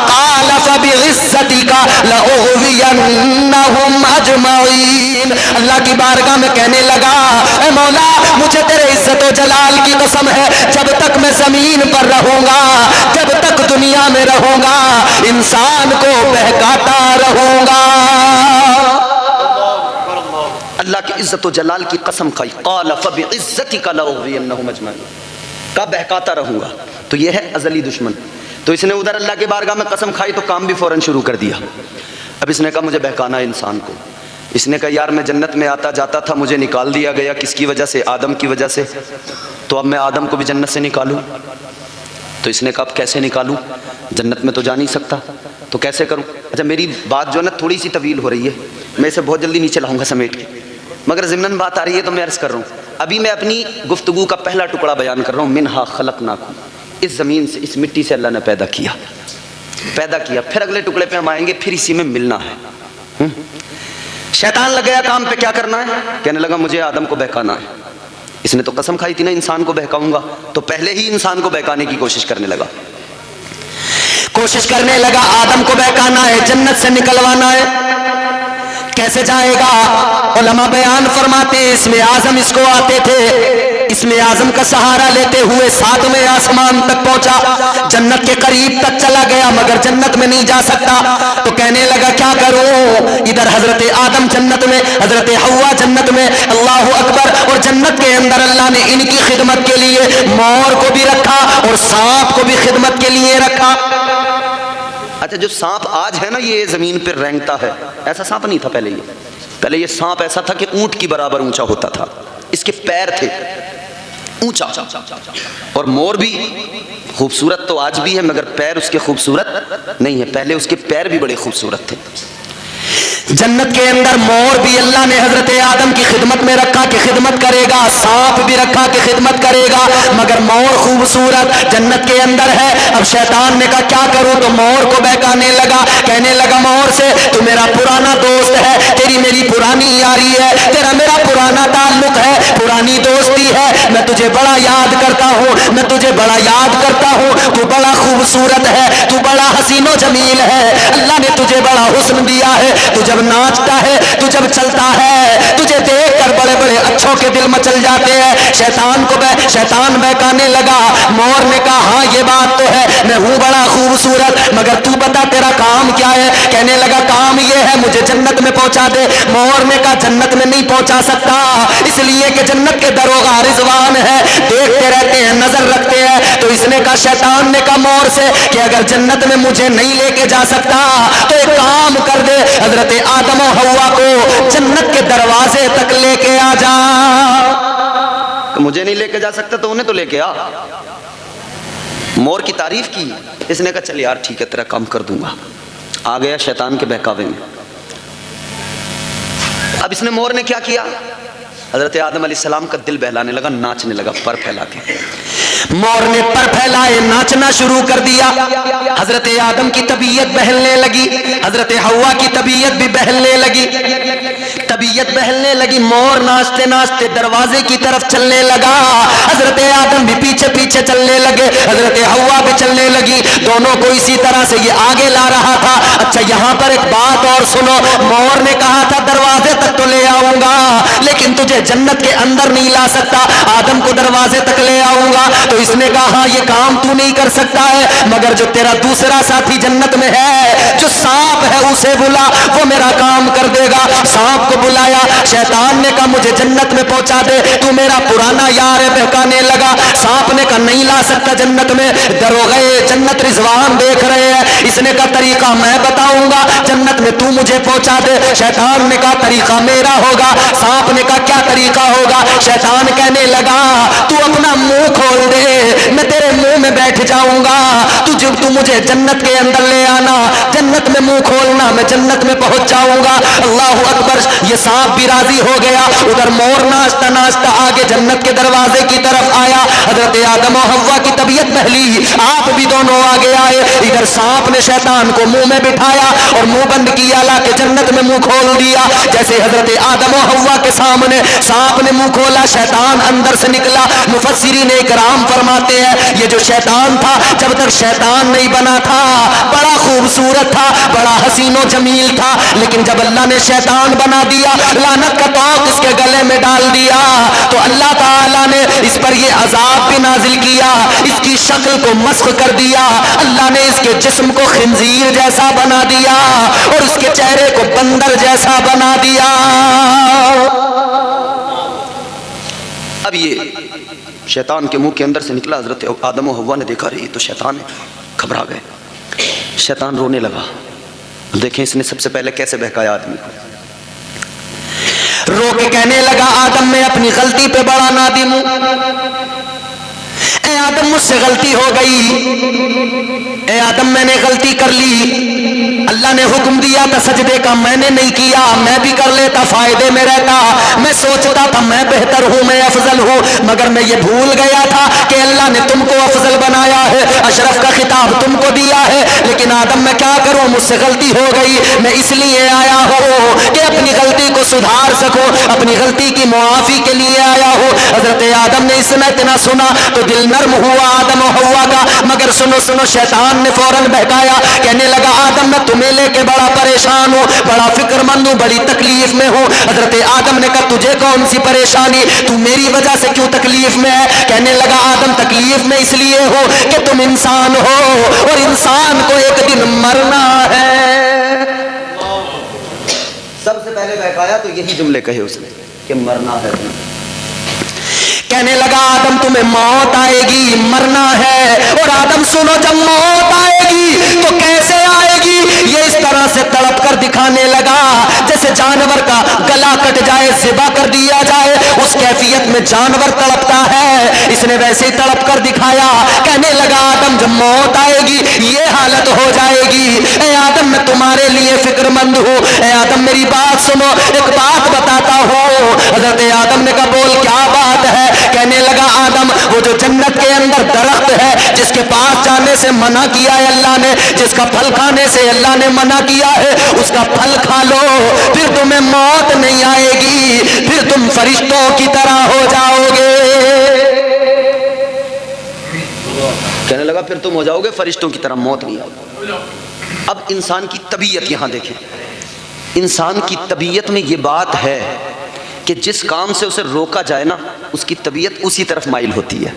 [SPEAKER 2] قال فبعزتک لأغوینہم اجمعین. اللہ کی بارگاہ میں کہنے لگا اے مولا مجھے تیرے عزت و جلال کی قسم ہے جب تک میں زمین پر رہوں گا، جب تک دنیا میں رہوں گا، انسان کو بہکاتا رہوں گا. اللہ کی عزت و جلال کی قسم کھائی. قال فبعزتک لأغوینہم اجمعین. کا بہکاتا رہوں گا. تو یہ ہے ازلی دشمن. تو اس نے ادھر اللہ کی بارگاہ میں قسم کھائی تو کام بھی فوراً شروع کر دیا. اب اس نے کہا مجھے بہکانا ہے انسان کو. اس نے کہا یار میں جنت میں آتا جاتا تھا، مجھے نکال دیا گیا کس کی وجہ سے؟ آدم کی وجہ سے. تو اب میں آدم کو بھی جنت سے نکالوں. تو اس نے کہا اب کیسے نکالوں؟ جنت میں تو جا نہیں سکتا، تو کیسے کروں؟ اچھا میری بات جو ہے نا تھوڑی سی طویل ہو رہی ہے، میں اسے بہت جلدی نیچے لاؤں گا سمیٹ کے، مگر ضمناً بات آ رہی ہے تو میں عرض کر رہا ہوں. ابھی میں اپنی گفتگو کا پہلا ٹکڑا بیان کر رہا ہوں. منہا خلقناکم. اس زمین سے، اس مٹی سے اللہ نے پیدا کیا. پھر اگلے ٹکڑے پہ ہم آئیں گے، پھر اسی میں ملنا ہے. شیطان لگ گیا کام پہ. کیا کرنا ہے؟ کہنے لگا مجھے آدم کو بہکانا ہے. اس نے تو قسم کھائی تھی نا انسان کو بہکاؤں گا، تو پہلے ہی انسان کو بہکانے کی کوشش کرنے لگا. آدم کو بہکانا ہے، جنت سے نکلوانا ہے. کیسے جائے گا؟ علماء بیان فرماتے ہیں اسم اعظم اس کو آتے تھے، اسم اعظم کا سہارا لیتے ہوئے 7ویں آسمان تک پہنچا، جنت کے قریب تک چلا گیا مگر جنت میں نہیں جا سکتا. تو کہنے لگا کیا کروں؟ ادھر حضرت آدم جنت میں، حضرت حوا جنت میں، اللہ اکبر. اور جنت کے اندر اللہ نے ان کی خدمت کے لیے مور کو بھی رکھا اور سانپ کو بھی خدمت کے لیے رکھا. اچھا جو سانپ آج ہے نا یہ زمین پر رینگتا ہے، ایسا سانپ نہیں تھا پہلے یہ سانپ ایسا تھا کہ اونٹ کی برابر اونچا ہوتا تھا، اس کے پیر تھے اونچا. اور مور بھی خوبصورت تو آج بھی ہے مگر پیر اس کے خوبصورت نہیں ہے، پہلے اس کے پیر بھی بڑے خوبصورت تھے. جنت کے اندر مور بھی اللہ نے حضرت آدم کی خدمت میں رکھا کہ خدمت کرے گا، سانپ بھی رکھا کہ خدمت کرے گا، مگر مور خوبصورت جنت کے اندر ہے. اب شیطان نے کہا کیا کروں؟ تو مور کو بہکانے لگا. کہنے لگا مور سے تو میرا پرانا دوست ہے، تیری میری پرانی یاری ہے، تیرا میرا پرانا تعلق ہے، پرانی دوستی ہے، میں تجھے بڑا یاد کرتا ہوں، میں تجھے بڑا یاد کرتا ہوں، تو بڑا خوبصورت ہے، تو بڑا حسین و جمیل ہے، اللہ نے تجھے بڑا حسن دیا ہے، تو جب ناچتا ہے، تو جب چلتا ہے، تجھے دیکھ کر بڑے بڑے اچھوں کے دل مچل جاتے ہیں. شیطان بہکانے لگا. مور نے کہا ہاں یہ بات تو ہے، میں ہوں بڑا خوبصورت، مگر تو بتا تیرا کام کیا ہے؟ کہنے لگا کام یہ ہے مجھے جنت میں پہنچا دے. مور نے کہا جنت میں نہیں پہنچا سکتا، اس لیے کہ جنت کے دروغہ رضوان ہے، دیکھتے رہتے ہیں، نظر رکھتے ہیں. تو اس نے کہا شیطان نے کہا مور سے کہ اگر جنت میں مجھے نہیں لے کے جا سکتا تو ایک کام کر دے، حضرت آدم و حوا کو جنت کے دروازے تک لے کے آ جا. مجھے نہیں لے کے جا سکتا تو انہیں تو لے کے آ. مور کی تعریف کی. اس نے کہا چل یار ٹھیک ہے تیرا کام کر دوں گا. آ گیا شیطان کے بہکاوے میں. اب اس نے مور نے کیا کیا؟ حضرت آدم علیہ السلام کا دل بہلانے لگا، ناچنے لگا پر پھیلا کے. مور نے پر پھیلائے ناچنا شروع کر دیا. حضرت آدم کی طبیعت بہلنے لگی، حضرت حوا کی طبیعت بھی بہلنے لگی. طبیعت بہلنے لگی، مور ناچتے ناچتے دروازے کی طرف چلنے لگا، حضرت آدم بھی پیچھے پیچھے چلنے لگے، حضرت حوا بھی چلنے لگی، دونوں کو اسی طرح سے یہ آگے لا رہا تھا۔ اچھا یہاں پر ایک بات اور سنو، مور نے کہا تھا دروازے تک تو لے آؤں گا لیکن تجھے جنت کے اندر نہیں لا سکتا، آدم کو دروازے تک لے آؤں گا۔ تو اس نے کہا ہاں یہ کام تو نہیں کر سکتا ہے، مگر جو تیرا دوسرا ساتھی جنت میں ہے، جو سانپ ہے اسے بلا، وہ میرا کام کر دے گا۔ سانپ کو بلایا، شیطان نے کہا مجھے جنت میں پہنچا دے، تو میرا پرانا یار ہے، بہکانے لگا۔ سانپ نے کہا نہیں لا سکتا جنت میں، دروغے جنت رضوان دیکھ رہے ہیں۔ اس نے کہا طریقہ میں بتاؤں گا، جنت میں تو مجھے پہنچا دے۔ شیطان نے کہا طریقہ میرا ہوگا۔ سانپ نے کہا کیا طریقہ ہوگا؟ شیطان کہنے لگا تو اپنا منہ کھول دے، میں تیرے منہ میں بیٹھ جاؤں گا، تو مجھے جنت کے اندر لے آنا، جنت میں منہ کھولنا، میں جنت میں پہنچ جاؤں گا۔ اللہ اکبر، یہ سانپ بھی راضی ہو گیا۔ ادھر مور ناچتا ناچتا آگے جنت کے دروازے کی طرف آیا، حضرت آدم و حوا کی طبیعت بہلی، آپ بھی دونوں آگے آئے۔ ادھر سانپ نے شیطان کو منہ میں بٹھایا اور منہ بند کیا، لا کے جنت میں منہ کھول دیا۔ جیسے حضرت آدم و حوا کے سامنے سانپ نے منہ کھولا، شیطان اندر سے نکلا۔ مفسرین اکرام فرماتے ہیں یہ جو شیطان تھا، جب تک شیطان نہیں بنا تھا بڑا خوبصورت تھا، بڑا حسین و جمیل تھا، لیکن جب اللہ نے شیطان بنا دیا، لعنت کا طوق اس کے گلے میں ڈال دیا، تو اللہ تعالیٰ نے اس پر یہ عذاب بھی نازل کیا، اس کی شکل کو مسخ کر دیا، اللہ نے اس کے جسم کو خنزیر جیسا بنا دیا اور اس کے چہرے کو بندر جیسا بنا دیا۔ اب یہ شیطان کے منہ کے اندر سے نکلا، حضرت آدم و حوا نے دیکھا رہی تو شیطان گھبرا گئے، شیطان رونے لگا۔ دیکھیں اس نے سب سے پہلے کیسے بہکایا آدمی کو، رو کے کہنے لگا آدم میں اپنی غلطی پہ بڑا نادم ہوں، اے آدم مجھ سے غلطی ہو گئی، اے آدم میں نے غلطی کر لی، اللہ نے حکم دیا تھا سجدے کا، میں نے نہیں کیا، میں بھی کر لیتا فائدے میں رہتا، میں سوچتا تھا میں بہتر ہوں، میں افضل ہوں، مگر میں یہ بھول گیا تھا کہ اللہ نے تم کو افضل بنایا ہے، اشرف کا خطاب تم کو دیا ہے، لیکن آدم میں کیا کروں، مجھ سے غلطی ہو گئی، میں اس لیے آیا ہوں کہ اپنی غلطی کو سدھار سکوں، اپنی غلطی کی معافی کے لیے آیا ہوں۔ حضرت آدم نے اس میں اتنا سنا تو دل نرم ہوا آدم و حوا کا، مگر سنو سنو شیطان نے فوراً بہکایا، کہنے لگا آدم میں تمہیں لے کے بڑا پریشان ہوں، بڑا فکر مند ہوں، بڑی تکلیف میں ہوں۔ حضرت آدم نے کہا تجھے کون سی پریشانی، تو میری وجہ سے کیوں تکلیف میں ہے؟ کہنے لگا آدم تکلیف میں اس لیے ہو کہ تم انسان ہو اور انسان کو ایک دن مرنا ہے۔ سب سے پہلے بہکایا تو یہی جملے کہے اس نے کہ مرنا ہے۔ کہنے لگا آدم تمہیں موت آئے گی، مرنا ہے، اور آدم سنو جب موت آئے گی تو کیسے آئے گی، یہ اس طرح سے تڑپ کر دکھانے لگا جیسے جانور کا گلا کٹ جائے، ذبح کر دیا جائے، اس کیفیت میں جانور تڑپتا ہے، اس نے ویسے ہی تڑپ کر دکھایا۔ کہنے لگا آدم جب موت آئے گی یہ حالت ہو جائے گی، اے آدم میں تمہارے لیے فکر مند ہوں، اے آدم میری بات سنو، ایک بات بتاتا ہوں۔ حضرت آدم نے کہا بول کیا بات ہے؟ کہنے لگا آدم وہ جو جنت کے اندر درخت ہے جس کے پاس جانے سے منع کیا ہے اللہ نے، جس کا پھل کھانے سے اللہ نے منع کیا ہے، اس کا پھل کھا لو، پھر تمہیں موت نہیں آئے گی، پھر تم فرشتوں کی طرح ہو جاؤ گے۔ کہنے لگا پھر تم ہو جاؤ گے فرشتوں کی طرح، موت نہیں آؤ۔ اب انسان کی طبیعت یہاں دیکھیں، انسان کی طبیعت میں یہ بات ہے کہ جس کام سے اسے روکا جائے نا اس کی طبیعت اسی طرف مائل ہوتی ہے۔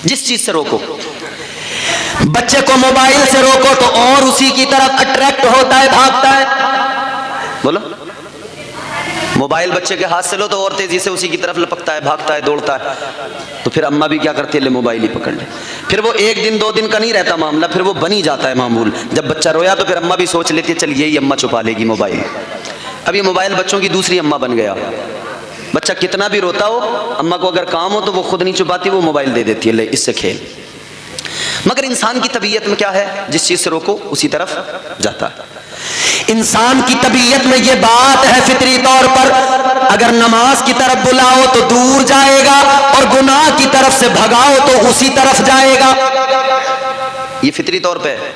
[SPEAKER 2] جس چیز سے روکو، بچے کو موبائل سے روکو تو اور اسی کی طرف اٹریکٹ ہوتا ہے، بھاگتا ہے۔ بولو موبائل بچے کے ہاتھ سے لو تو اور تیزی سے اسی کی طرف لپکتا ہے، بھاگتا ہے، دوڑتا ہے۔ تو پھر اماں بھی کیا کرتی ہے، لے موبائل ہی پکڑ لے۔ پھر وہ ایک دن دو دن کا نہیں رہتا معاملہ، پھر وہ بن ہی جاتا ہے معمول۔ جب بچہ رویا تو پھر اماں بھی سوچ لیتی ہے چل یہی اماں چھپا لے گی موبائل۔ اب یہ موبائل بچوں کی دوسری اماں بن گیا۔ بچہ کتنا بھی روتا ہو، اماں کو اگر کام ہو تو وہ خود نہیں چھپاتی، وہ موبائل دے دیتی ہے، لے اس سے کھیل۔ مگر انسان کی طبیعت میں کیا ہے، جس چیز سے روکو اسی طرف جاتا ہے۔ انسان کی طبیعت میں یہ بات ہے فطری طور پر، اگر نماز کی طرف بلاؤ تو دور جائے گا اور گناہ کی طرف سے بھگاؤ تو اسی طرف جائے گا، یہ فطری طور پہ ہے۔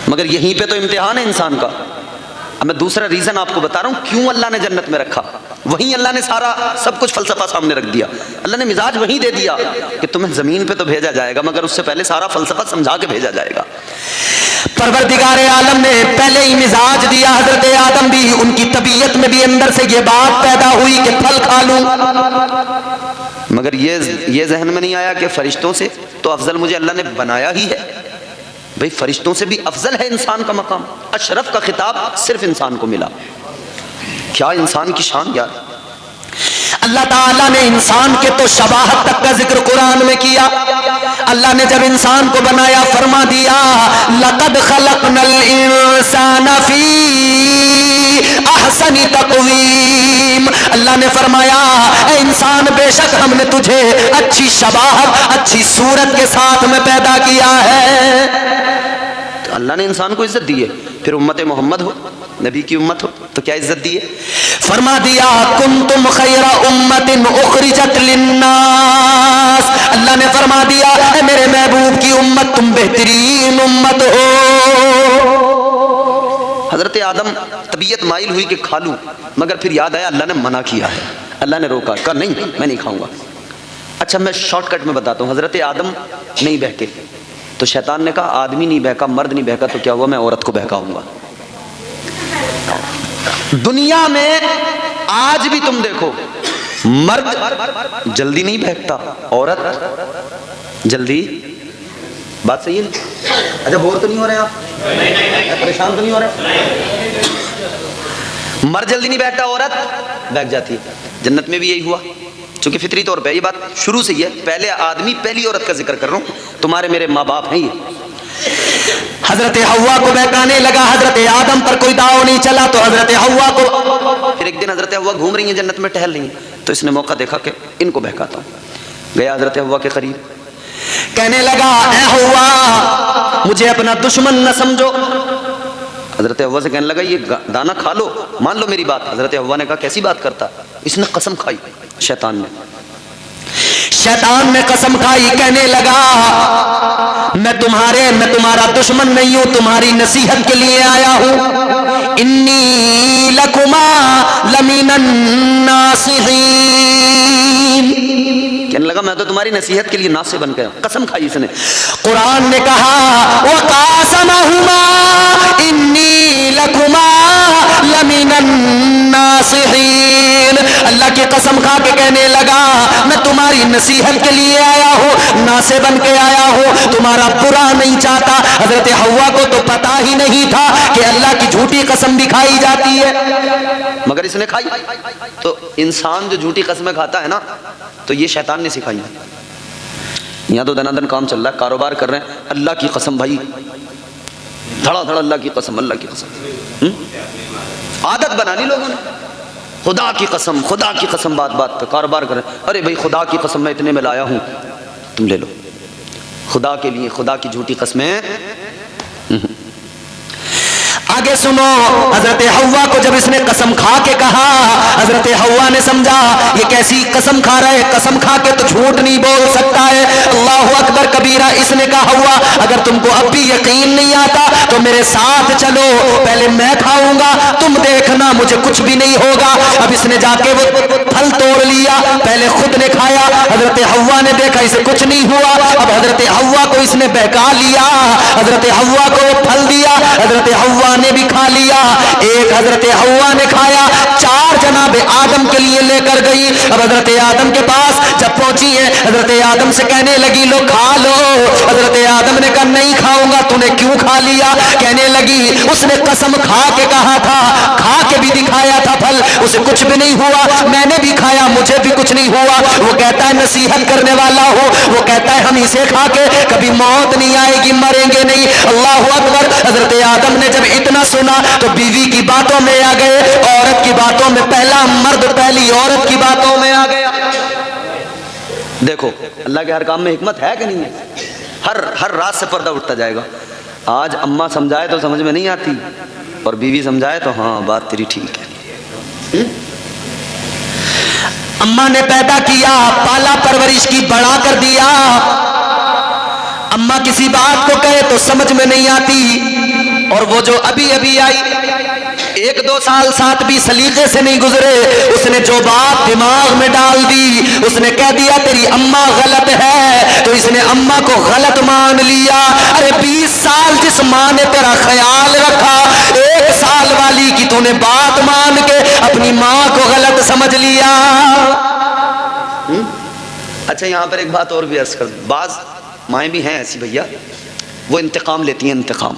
[SPEAKER 2] مگر یہیں پہ تو امتحان ہے انسان کا۔ اب میں دوسرا ریزن آپ کو بتا رہا ہوں کیوں اللہ نے جنت میں رکھا. وہیں اللہ نے سارا سب کچھ فلسفہ سامنے رکھ دیا. اللہ نے مزاج وہیں دے دیا کہ تمہیں زمین پہ تو بھیجا جائے گا مگر اس سے پہلے سارا فلسفہ سمجھا کے بھیجا جائے گا. پروردگار عالم نے پہلے ہی مزاج دیا. حضرت آدم بھی ان کی طبیعت میں بھی اندر سے یہ بات پیدا ہوئی کہ پھل کھا لوں, مگر یہ ذہن میں نہیں آیا کہ فرشتوں سے تو افضل مجھے اللہ نے بنایا ہی ہے. بھئی فرشتوں سے بھی افضل ہے انسان کا مقام. اشرف کا خطاب صرف انسان کو ملا. کیا انسان کی شان یار. اللہ تعالیٰ نے انسان کے تو شباہت تک کا ذکر قرآن میں کیا. اللہ نے جب انسان کو بنایا فرما دیا لقد خلقنا الانسان فی احسن تقویم. اللہ نے فرمایا اے انسان بے شک ہم نے تجھے اچھی شباہت اچھی صورت کے ساتھ میں پیدا کیا ہے. تو اللہ نے انسان کو عزت دی ہے. پھر امت محمد ہو, نبی کی امت ہو, تو کیا عزت دی ہے. فرما دیا کنتم خیر امت اخرجت للناس. اللہ نے فرما دیا اے میرے محبوب کی امت تم بہترین امت ہو. حضرت آدم طبیعت مائل ہوئی کہ کھا لوں, مگر پھر یاد آیا اللہ نے منع کیا ہے. اللہ نے روکا, کہا نہیں میں نہیں کھاؤں گا. اچھا میں شارٹ کٹ میں بتاتا ہوں. حضرت آدم نہیں بہکے تو شیطان نے کہا آدمی نہیں بہکا, مرد نہیں بہکا, تو کیا ہوا, میں عورت کو بہکاؤں گا. دنیا میں آج بھی تم دیکھو مرد جلدی نہیں بہکتا, عورت جلدی. بات صحیح ہے. اچھا بور تو نہیں ہو رہے آپ, پریشان تو نہیں ہو رہے. مرد جلدی نہیں بہکتا, عورت بہک جاتی ہے. جنت میں بھی یہی ہوا, چونکہ فطری طور پہ یہ بات شروع سے ہی ہے. پہلے آدمی پہلی عورت کا ذکر کر رہا ہوں, تمہارے میرے ماں باپ ہیں یہ. حضرت حوا کو بہکانے لگا. حضرت آدم پر کوئی داؤ نہیں چلا تو حضرت حوا کو. پھر ایک دن حضرت حوا گھوم رہی ہیں جنت میں, ٹہل رہی ہیں, تو اس نے موقع دیکھا کہ ان کو بہکاتا ہوں. گیا حضرت حوا کے قریب, کہنے لگا اے حوا مجھے اپنا دشمن نہ سمجھو. حضرت حوا سے کہنے لگا یہ دانا کھا لو, مان لو میری بات. حضرت حوا نے کہا کیسی بات کرتا. اس نے قسم کھائی, شیطان نے قسم کھائی. کہنے لگا میں تمہارا دشمن نہیں ہوں, تمہاری نصیحت کے لیے آیا ہوں. انی لکما لمن الناصحین. کہنے لگا میں تو تمہاری نصیحت کے لیے ناصح بن گیا. قسم کھائی اس نے. قرآن نے کہا وقاسمہما انی لکما لمن الناصحین. اللہ کی قسم کھا کے کہنے لگا میں تمہاری نصیحت کے لیے آیا ہوں, ناصح بن کے آیا ہوں, تمہارا برا نہیں چاہتا. حضرت حوا کو تو پتا ہی نہیں تھا کہ اللہ کی جھوٹی قسم بھی کھائی جاتی ہے, مگر اس نے کھائی. تو انسان جو جھوٹی قسمیں کھاتا ہے نا, تو یہ شیطان نے سکھائی. یہاں تو دنا دن کام چل رہا ہے, کاروبار کر رہے ہیں, اللہ کی قسم بھائی, دھڑا دھڑا اللہ کی قسم, اللہ کی قسم. عادت بنا لی لوگوں نے, خدا کی قسم بات بات پہ کاروبار کریں. ارے بھائی خدا کی قسم میں اتنے میں لایا ہوں, تم لے لو. خدا کے لیے خدا کی جھوٹی قسمیں. آگے سنو, حضرت حوا کو جب اس نے قسم کھا کے کہا, حضرت حوا نے سمجھا یہ کیسی قسم کھا رہا ہے, قسم کھا کے تو جھوٹ نہیں بول سکتا ہے. اللہ اکبر کبیرہ. اس نے کہا حوا اگر تم کو اب بھی یقین نہیں آتا تو میرے ساتھ چلو, پہلے میں کھاؤں گا, تم دیکھنا مجھے کچھ بھی نہیں ہوگا. اب اس نے جا کے وہ پھل توڑ لیا, پہلے خود نے کھایا. حضرت حوا نے دیکھا اسے کچھ نہیں ہوا. اب حضرت حوا کو اس نے بہکا لیا, حضرت حوا کو وہ پھل دیا, حضرت حوا نے بھی کھا لیا. ایک حضرت حوا نے کھایا, 4 جناب آدم کے لیے لے کر گئی. اب حضرت آدم کے پاس جب پہنچی ہے, حضرت آدم سے کہنے لگی لو کھا لو. حضرت آدم نے کہا نہیں کھاؤں گا. تو نے کیوں کھا لیا؟ کہنے لگی اس نے قسم کھا کے کہا تھا, کھا کے بھی دکھایا تھا پھل, اسے کچھ بھی نہیں ہوا. میں نے بھی کھایا, مجھے بھی کچھ نہیں ہوا. وہ کہتا ہے نصیحت کرنے والا ہو, وہ کہتا ہے ہم اسے کھا کے کبھی موت نہیں آئے گی, مریں گے نہیں. اللہ اکبر. حضرت آدم نے جب اتنا سنا تو بیوی کی باتوں میں آ گئے, عورت کی باتوں میں, پہلا مرد پہلی عورت کی باتوں میں آ گیا. دیکھو اللہ کے ہر کام میں حکمت ہے کہ نہیں ہے. ہر رات سے پردہ اٹھتا جائے گا. آج اماں سمجھائے تو سمجھ میں نہیں آتی, اور بیوی سمجھائے تو ہاں بات تیری ٹھیک ہے. اماں نے پیدا کیا, پالا پرورش کی, بڑا کر دیا. اماں کسی بات کو کہے تو سمجھ میں نہیں آتی, اور وہ جو ابھی ابھی آئی 1-2 سال ساتھ بھی سلیقے سے نہیں گزرے، اس نے جو بات دماغ میں ڈال دی، اس نے کہہ دیا تیری اماں غلط ہے، تو اس نے اماں کو غلط مان لیا۔ ارے 20 سال جس ماں نے تیرا خیال رکھا، 1 سال والی کی تو نے بات مان کے اپنی ماں کو غلط سمجھ لیا۔ اچھا یہاں پر ایک بات اور بھی عرض کر دوں، بعض مائیں بھی ہیں ایسی بھیا، وہ انتقام لیتی ہیں، انتقام،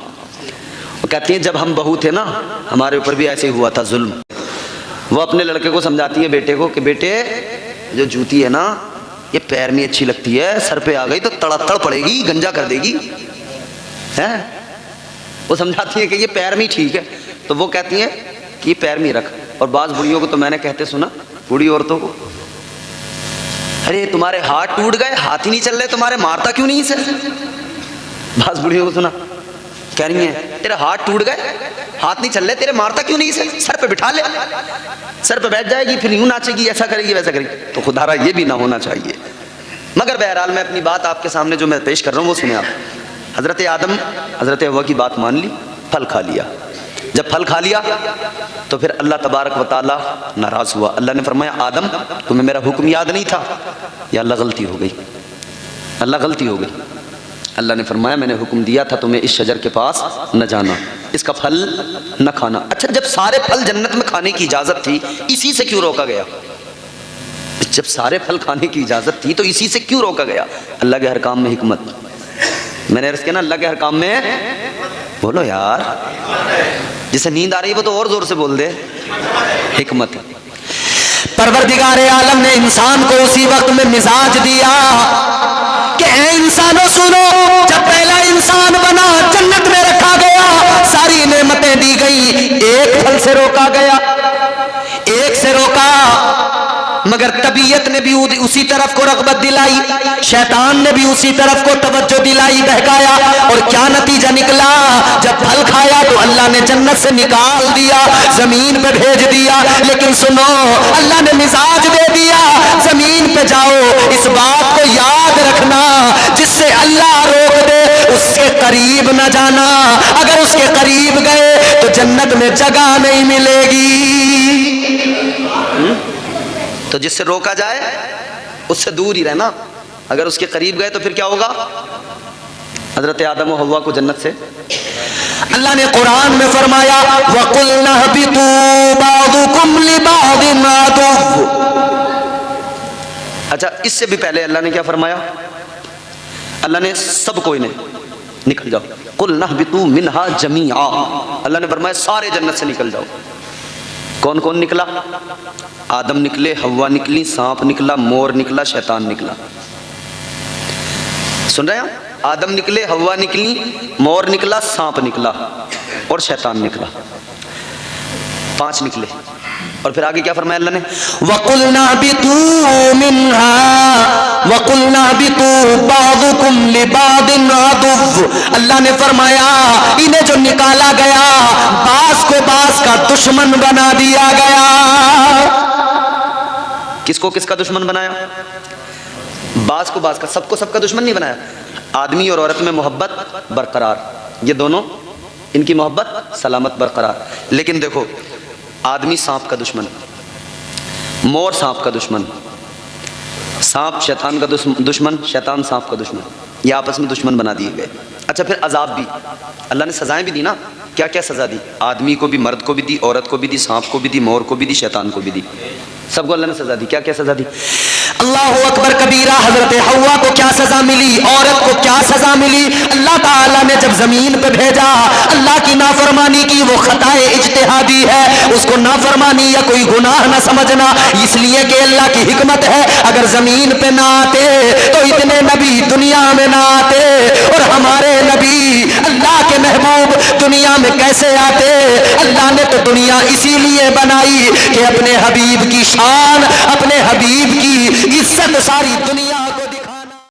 [SPEAKER 2] وہ کہتی ہیں جب ہم بہو تھے نا ہمارے اوپر بھی ایسے ہوا تھا ظلم۔ وہ اپنے لڑکے کو سمجھاتی ہیں، بیٹے کو، کہ بیٹے جو جوتی ہے نا یہ پیر میں اچھی لگتی ہے، سر پہ آ گئی تو تڑ پڑے گی، گنجا کر دے گی، ہیں؟ وہ سمجھاتی ہیں کہ یہ پیر میں ٹھیک ہے، تو وہ کہتی ہیں کہ یہ پیر میں رکھ۔ اور بعض بڑیوں کو تو میں نے کہتے سنا، بوڑھی عورتوں کو، ارے تمہارے ہاتھ ٹوٹ گئے، ہاتھ ہی نہیں چل رہے تمہارے، مارتا کیوں نہیں اسے؟ بعض بڑھیوں کو سنا کہہ رہی ہیں تیرے ہاتھ ٹوٹ گئے، ہاتھ نہیں چل رہے تیرے، مارتا کیوں نہیں اسے؟ سر پہ بٹھا لے، سر پہ بیٹھ جائے گی، پھر یوں ناچے گی، ایسا کرے گی، ویسا کرے گی۔ تو خدا را یہ بھی نہ ہونا چاہیے۔ مگر بہرحال میں اپنی بات آپ کے سامنے جو میں پیش کر رہا ہوں وہ سنیں آپ۔ حضرت آدم حضرت حوا کی بات مان لی، پھل کھا لیا۔ جب پھل کھا لیا تو پھر اللہ تبارک و تعالیٰ ناراض ہوا۔ اللہ نے فرمایا آدم تمہیں میرا حکم یاد نہیں تھا؟ یا اللہ غلطی ہو گئی، اللہ غلطی ہو گئی۔ اللہ نے فرمایا میں نے حکم دیا تھا تمہیں اس شجر کے پاس نہ جانا، اس کا پھل نہ کھانا۔ اچھا جب سارے پھل جنت میں کھانے کی اجازت تھی، اسی سے کیوں روکا گیا؟ جب سارے پھل کھانے کی اجازت تھی تو اسی سے کیوں روکا گیا؟ اللہ کے ہر کام میں حکمت۔ میں نے عرض کیا نا، اللہ کے ہر کام میں، بولو یار، جسے نیند آ رہی ہے وہ تو اور زور سے بول دے، حکمت۔ پروردگار عالم نے انسان کو اسی وقت میں مزاج دیا کہ اے انسانوں سنو، جب پہلا انسان بنا جنت میں رکھا گیا، ساری نعمتیں دی گئی، ایک پھل سے روکا گیا، ایک سے روکا، مگر طبیعت نے بھی اسی طرف کو رغبت دلائی، شیطان نے بھی اسی طرف کو توجہ دلائی، بہکایا، اور کیا نتیجہ نکلا؟ جب پھل کھایا تو اللہ نے جنت سے نکال دیا، زمین پہ بھیج دیا۔ لیکن سنو، اللہ نے مزاج دے دیا، زمین پہ جاؤ، اس بات کو یاد رکھنا، جس سے اللہ روک دے اس کے قریب نہ جانا، اگر اس کے قریب گئے تو جنت میں جگہ نہیں ملے گی۔ تو جس سے روکا جائے اس سے دور ہی رہنا، اگر اس کے قریب گئے تو پھر کیا ہوگا؟ حضرت آدم و حوا کو جنت سے اللہ نے قرآن میں فرمایا وَقُلْنَا اهْبِطُوا بَعْضُكُمْ لِبَعْضٍ عَدُوٌّ۔ اچھا اس سے بھی پہلے اللہ نے کیا فرمایا؟ اللہ نے سب کو انہیں نکل جاؤ، قُلْنَا اهْبِطُوا مِنْهَا جَمِيعًا، اللہ نے فرمایا سارے جنت سے نکل جاؤ۔ کون کون نکلا؟ آدم نکلے، حوا نکلی، سانپ نکلا، مور نکلا، شیطان نکلا۔ سن رہے ہیں؟ آدم نکلے، حوا نکلی، مور نکلا، سانپ نکلا اور شیطان نکلا، 5 نکلے۔ اور پھر آگے کیا فرمایا اللہ نے؟ وَقُلْنَا اهْبِطُوا مِنْهَا وَقُلْنَا اهْبِطُوا بَعْضُكُمْ لِبَعْضٍ عَدُوٌّ۔ اللہ نے فرمایا انہیں جو نکالا گیا، بعض کو بعض کا دشمن بنا دیا گیا۔ کس کو کس کا دشمن بنایا؟ بعض کو بعض کا، سب کو سب کا دشمن نہیں بنایا۔ آدمی اور عورت میں محبت برقرار، یہ دونوں ان کی محبت سلامت برقرار۔ لیکن دیکھو آدمی سانپ کا دشمن، مور سانپ کا دشمن، سانپ شیطان کا دشمن، شیطان سانپ کا دشمن، یہ آپس میں دشمن بنا دیے گئے۔ اچھا پھر عذاب بھی اللہ نے سزائیں بھی دی نا، کیا کیا سزا دی؟ آدمی کو بھی، مرد کو بھی دی، عورت کو بھی دی، سانپ کو بھی دی، مور کو بھی دی، شیطان کو بھی دی، سب کو اللہ نے سزا دی۔ کیا کیا سزا دی؟ اللہ اکبر کبیرہ، حضرت حوا کو کیا سزا ملی، عورت کو کیا سزا ملی؟ اللہ تعالیٰ نے جب زمین پہ بھیجا، اللہ کی نافرمانی کی، وہ خطائے اجتہادی ہے، اس کو نافرمانی یا کوئی گناہ نہ سمجھنا، اس لیے کہ اللہ کی حکمت ہے، اگر زمین پہ نہ آتے تو اتنے نبی دنیا میں نہ آتے، اور ہمارے نبی اللہ کے محبوب دنیا میں کیسے آتے؟ اللہ نے تو دنیا اسی لیے بنائی کہ اپنے حبیب کی شان، اپنے حبیب کی عزت ساری دنیا